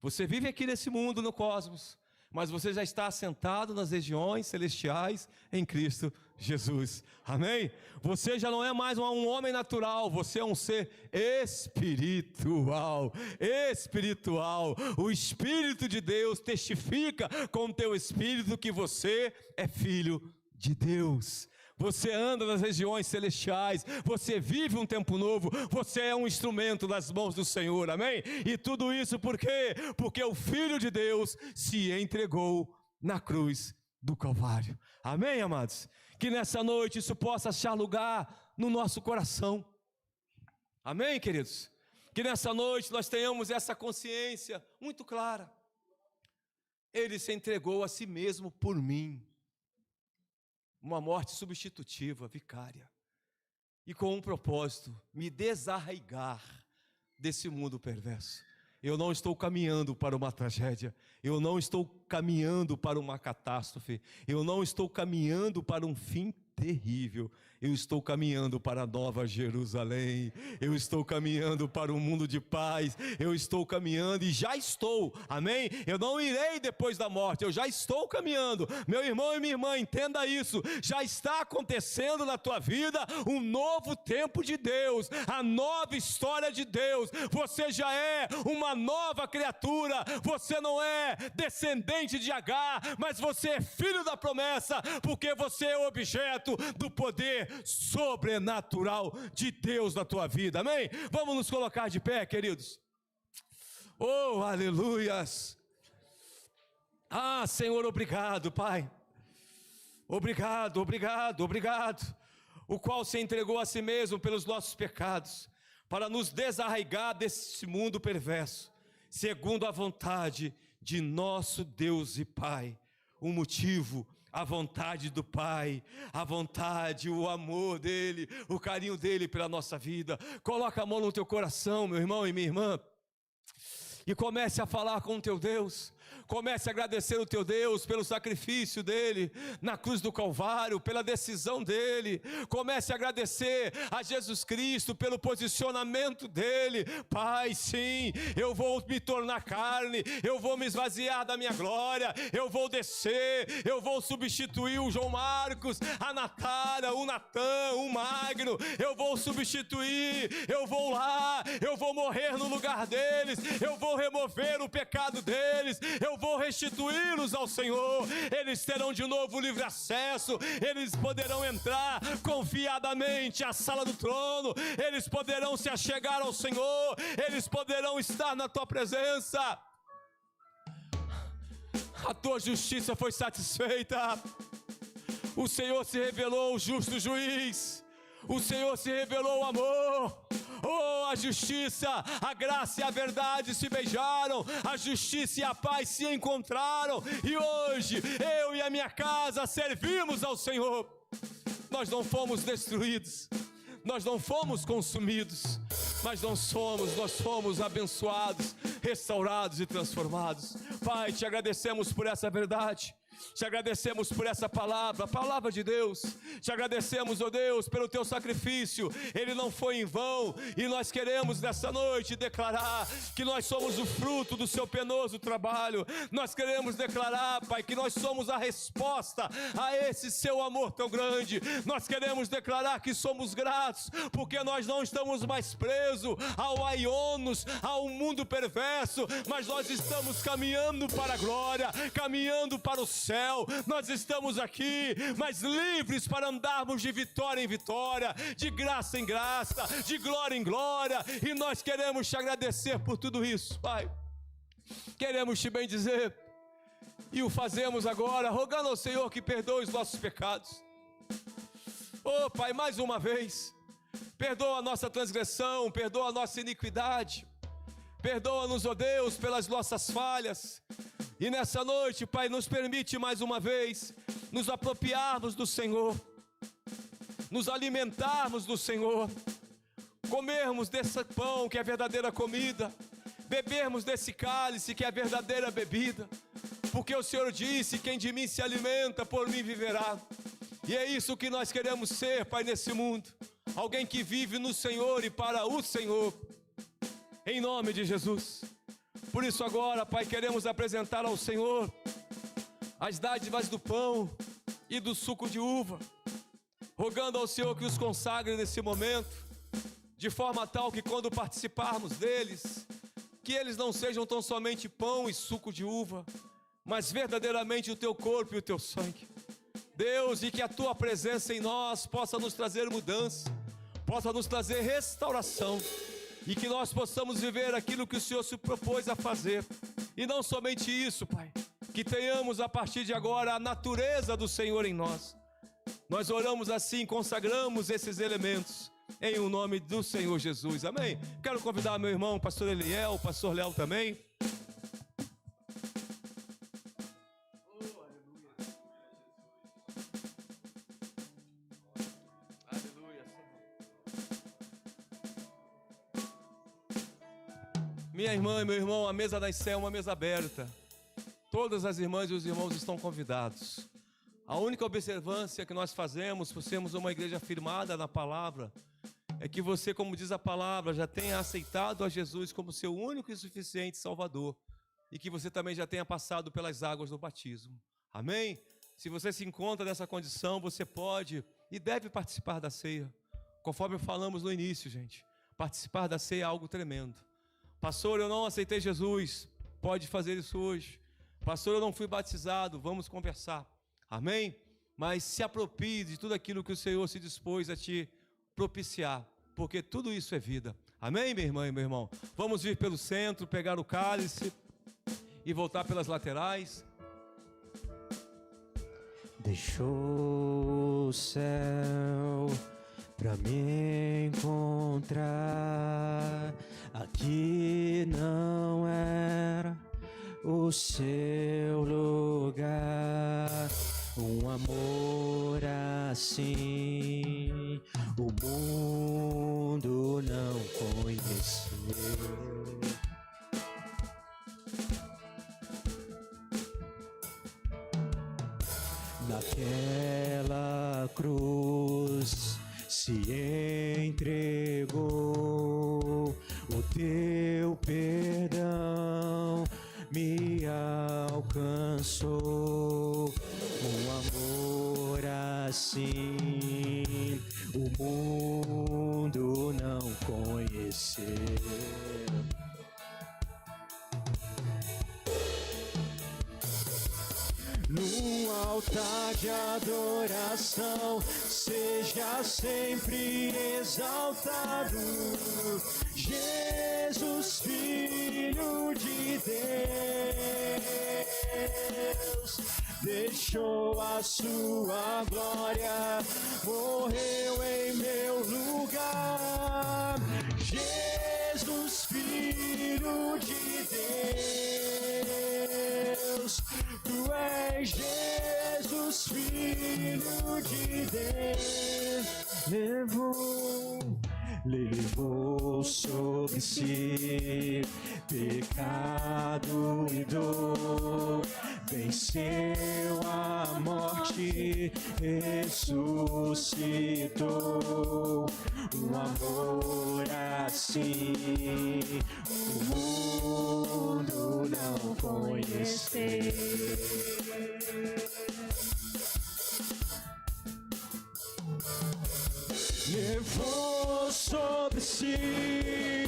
Você vive aqui nesse mundo, no cosmos, mas você já está assentado nas regiões celestiais em Cristo Jesus. Amém? Você já não é mais um homem natural, você é um ser espiritual. Espiritual. O Espírito de Deus testifica com o teu espírito que você é filho de Deus. Você anda nas regiões celestiais, você vive um tempo novo, você é um instrumento nas mãos do Senhor, amém? E tudo isso por quê? Porque o Filho de Deus se entregou na cruz do Calvário, amém, amados? Que nessa noite isso possa achar lugar no nosso coração, amém, queridos? Que nessa noite nós tenhamos essa consciência muito clara. Ele se entregou a si mesmo por mim. Uma morte substitutiva, vicária, e com um propósito: me desarraigar desse mundo perverso. Eu não estou caminhando para uma tragédia, eu não estou caminhando para uma catástrofe, eu não estou caminhando para um fim terrível. Eu estou caminhando para a Nova Jerusalém, eu estou caminhando para um mundo de paz, eu estou caminhando e já estou, amém? Eu não irei depois da morte, eu já estou caminhando. Meu irmão e minha irmã, entenda isso, já está acontecendo na tua vida um novo tempo de Deus, a nova história de Deus. Você já é uma nova criatura, você não é descendente de Agar, mas você é filho da promessa, porque você é objeto do poder sobrenatural de Deus na tua vida, amém? Vamos nos colocar de pé, queridos. Oh, aleluias. Ah, Senhor, obrigado, Pai. Obrigado, obrigado, obrigado. O qual se entregou a si mesmo pelos nossos pecados, para nos desarraigar desse mundo perverso, segundo a vontade de nosso Deus e Pai. O motivo: a vontade do Pai, a vontade, o amor dele, o carinho dele pela nossa vida. Coloca a mão no teu coração, meu irmão e minha irmã, e comece a falar com o teu Deus. Comece a agradecer o teu Deus pelo sacrifício dele na cruz do Calvário, pela decisão dele. Comece a agradecer a Jesus Cristo pelo posicionamento dele. Pai, sim, eu vou me tornar carne, eu vou me esvaziar da minha glória, eu vou descer, eu vou substituir o João Marcos, a Natália, o Natan, o Magno, eu vou substituir, eu vou lá, eu vou morrer no lugar deles, eu vou remover o pecado deles, eu vou restituí-los ao Senhor. Eles terão de novo livre acesso, eles poderão entrar confiadamente à sala do trono, eles poderão se achegar ao Senhor, eles poderão estar na tua presença. A tua justiça foi satisfeita. O Senhor se revelou o justo juiz. O Senhor se revelou o amor. Oh, a justiça, a graça e a verdade se beijaram. A justiça e a paz se encontraram. E hoje, eu e a minha casa servimos ao Senhor. Nós não fomos destruídos, nós não fomos consumidos, mas nós fomos abençoados, restaurados e transformados. Pai, te agradecemos por essa verdade. Te agradecemos por essa palavra, a palavra de Deus. Te agradecemos, ó Deus, pelo teu sacrifício. Ele não foi em vão. E nós queremos nessa noite declarar que nós somos o fruto do seu penoso trabalho. Nós queremos declarar, Pai, que nós somos a resposta a esse seu amor tão grande. Nós queremos declarar que somos gratos, porque nós não estamos mais presos ao aionos, ao mundo perverso, mas nós estamos caminhando para a glória, caminhando para o céu. Nós estamos aqui, mas livres para andarmos de vitória em vitória, de graça em graça, de glória em glória. E nós queremos te agradecer por tudo isso, Pai. Queremos te bendizer e o fazemos agora, rogando ao Senhor que perdoe os nossos pecados. Oh, Pai, mais uma vez, perdoa a nossa transgressão, perdoa a nossa iniquidade. Perdoa-nos, ó Deus, pelas nossas falhas. E nessa noite, Pai, nos permite mais uma vez nos apropriarmos do Senhor, nos alimentarmos do Senhor, comermos desse pão que é a verdadeira comida, bebermos desse cálice que é a verdadeira bebida, porque o Senhor disse: quem de mim se alimenta, por mim viverá. E é isso que nós queremos ser, Pai, nesse mundo, alguém que vive no Senhor e para o Senhor, em nome de Jesus. Por isso agora, Pai, queremos apresentar ao Senhor as dádivas do pão e do suco de uva, rogando ao Senhor que os consagre nesse momento, de forma tal que quando participarmos deles, que eles não sejam tão somente pão e suco de uva, mas verdadeiramente o teu corpo e o teu sangue. Deus, e que a tua presença em nós possa nos trazer mudança, possa nos trazer restauração, e que nós possamos viver aquilo que o Senhor se propôs a fazer. E não somente isso, Pai, que tenhamos a partir de agora a natureza do Senhor em nós. Nós oramos assim, consagramos esses elementos em o nome do Senhor Jesus, amém? Quero convidar meu irmão, pastor Eliel, o pastor Léo também. Minha irmã e meu irmão, a mesa da Sé é uma mesa aberta. Todas as irmãs e os irmãos estão convidados. A única observância que nós fazemos, por sermos uma igreja firmada na palavra, é que você, como diz a palavra, já tenha aceitado a Jesus como seu único e suficiente Salvador, e que você também já tenha passado pelas águas do batismo. Amém? Se você se encontra nessa condição, você pode e deve participar da ceia. Conforme falamos no início, gente, participar da ceia é algo tremendo. Pastor, eu não aceitei Jesus, pode fazer isso hoje. Pastor, eu não fui batizado, vamos conversar. Amém? Mas se aproprie de tudo aquilo que o Senhor se dispôs a te propiciar, porque tudo isso é vida. Amém, minha irmã e meu irmão? Vamos vir pelo centro, pegar o cálice e voltar pelas laterais. Deixou o céu pra me encontrar. Aqui não era o seu lugar. Um amor assim o mundo não conheceu. Naquela cruz se entregou, o teu perdão me alcançou. Um amor assim o mundo não conheceu. num altar de adoração, seja sempre exaltado. Jesus, Filho de Deus, deixou a sua glória, morreu em meu lugar. Jesus, Filho de Deus, tu és Jesus, Filho de Deus, levou sobre si pecado e dor, venceu a morte, ressuscitou. Um amor assim o mundo não conheceu. Levou sobre si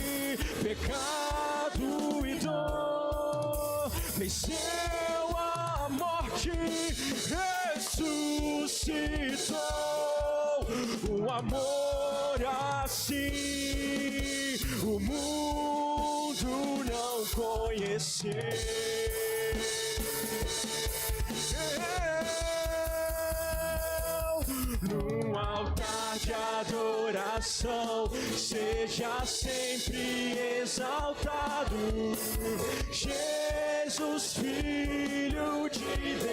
pecado e dor, venceu a morte, ressuscitou. O amor assim o mundo não conheceu. Num altar de adoração, seja sempre exaltado. Jesus, Filho de Deus,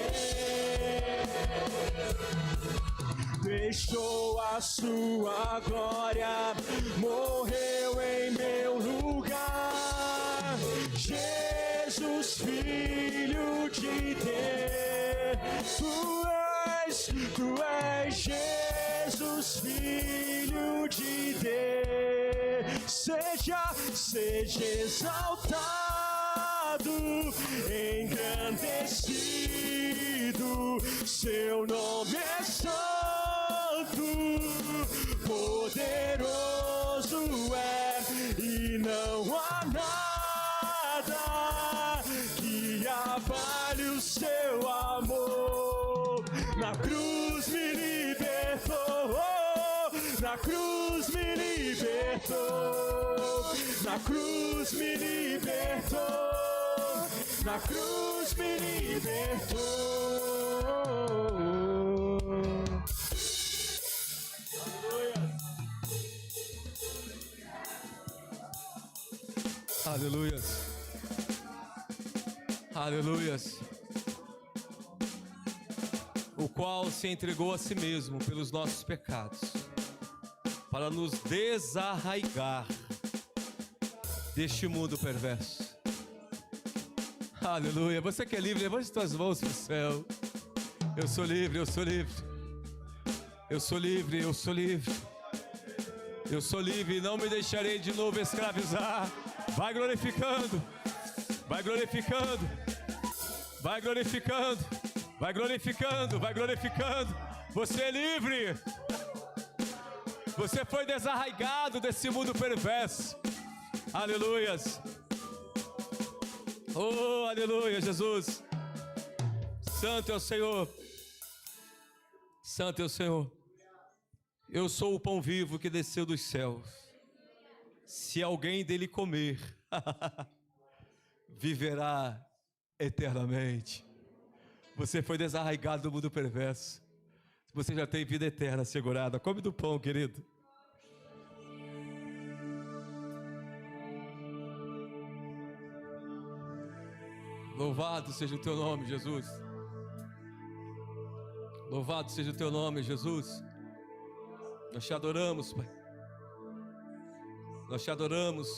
deixou a sua glória, morreu em meu lugar. Jesus, Filho de Deus, tu és Jesus, Filho de Deus, seja exaltado, engrandecido, seu nome é santo, poderoso é, e não há nada que abale o seu amor. Na cruz me libertou, na cruz me libertou, na cruz me libertou, na cruz me libertou. Aleluias. Aleluias. O qual se entregou a si mesmo pelos nossos pecados, para nos desarraigar deste mundo perverso. Aleluia. Você que é livre, levante suas mãos para o céu. Eu sou livre, eu sou livre. Eu sou livre, eu sou livre. Eu sou livre e não me deixarei de novo escravizar. Vai glorificando, vai glorificando, vai glorificando, vai glorificando, vai glorificando. Você é livre. Você foi desarraigado desse mundo perverso. Aleluias. Oh, aleluia, Jesus. Santo é o Senhor. Santo é o Senhor. Eu sou o pão vivo que desceu dos céus. Se alguém dele comer, viverá eternamente. Você foi desarraigado do mundo perverso. Você já tem vida eterna assegurada. Come do pão, querido. Louvado seja o teu nome, Jesus. Louvado seja o teu nome, Jesus. Nós te adoramos, Pai. Nós te adoramos.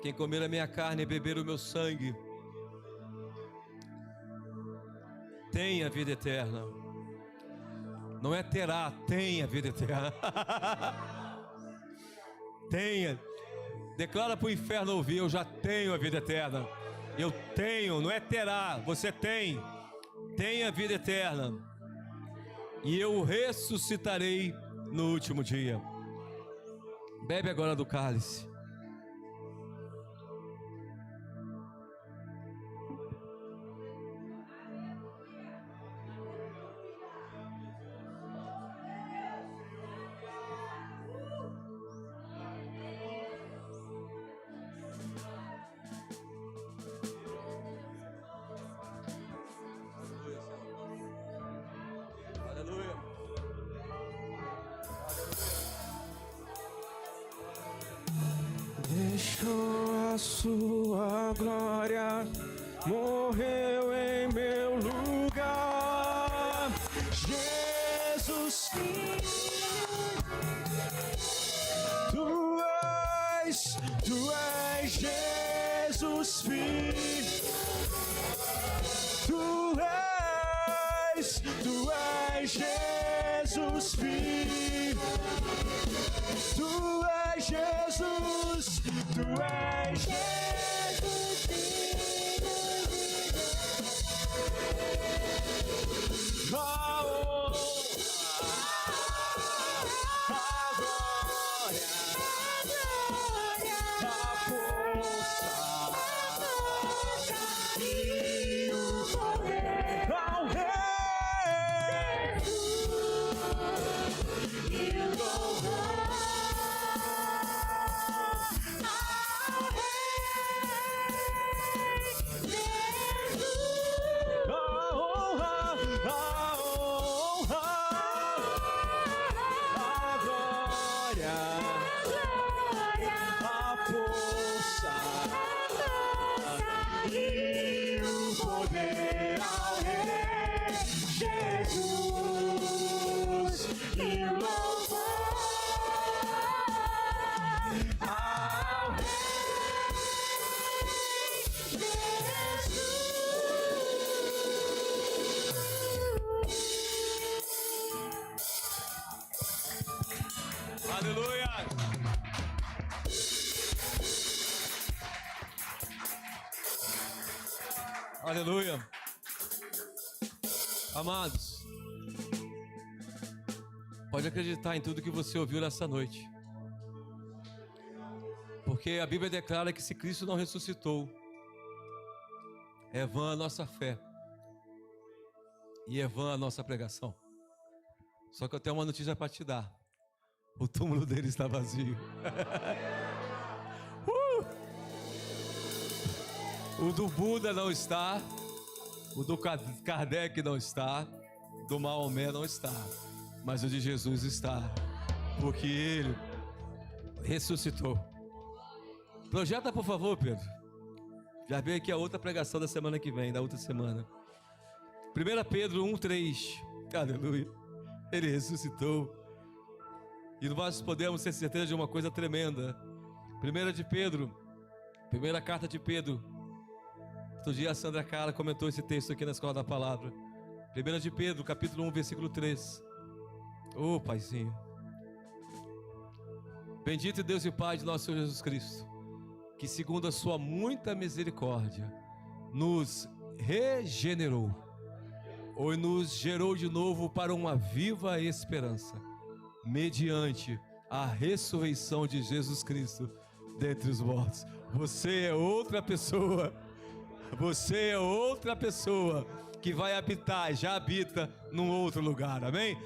Quem comer a minha carne e beber o meu sangue tem a vida eterna. Não é terá, tem a vida eterna. Tenha. Declara para o inferno ouvir: eu já tenho a vida eterna. Eu tenho, não é terá, você tem. Tem a vida eterna. E eu ressuscitarei no último dia. Bebe agora do cálice. sua glória morreu em meu lugar. Jesus, tu és Jesus, filho. Tu és Jesus, filho. Tu és Jesus, tu és Jesus, filho. A glória, a força e o poder ao Rei e louvor ao Rei Jesus. A honra, a glória, a força e o poder ao Rei Jesus e o louvor ao Rei Jesus. Aleluia! Aleluia! Amados, pode acreditar em tudo que você ouviu nessa noite, porque a Bíblia declara que se Cristo não ressuscitou, é vã a nossa fé e é vã a nossa pregação. Só que eu tenho uma notícia para te dar: o túmulo dele está vazio. O do Buda não está, o do Kardec não está, do Maomé não está, mas o de Jesus está, porque ele ressuscitou. Projeta, por favor, Pedro. Já veio aqui a outra pregação da semana que vem, da outra semana. 1 Pedro 1:3. Aleluia. Ele ressuscitou. E nós podemos ter certeza de uma coisa tremenda. 1 de Pedro, primeira carta de Pedro. Outro dia a Sandra Cara comentou esse texto aqui na Escola da Palavra. 1 de Pedro, capítulo 1, versículo 3. Ô, Paizinho. Bendito Deus e Pai de nosso Senhor Jesus Cristo, que segundo a sua muita misericórdia, nos regenerou, ou nos gerou de novo para uma viva esperança, mediante a ressurreição de Jesus Cristo dentre os mortos. Você é outra pessoa. Você é outra pessoa que vai habitar, já habita num outro lugar, amém?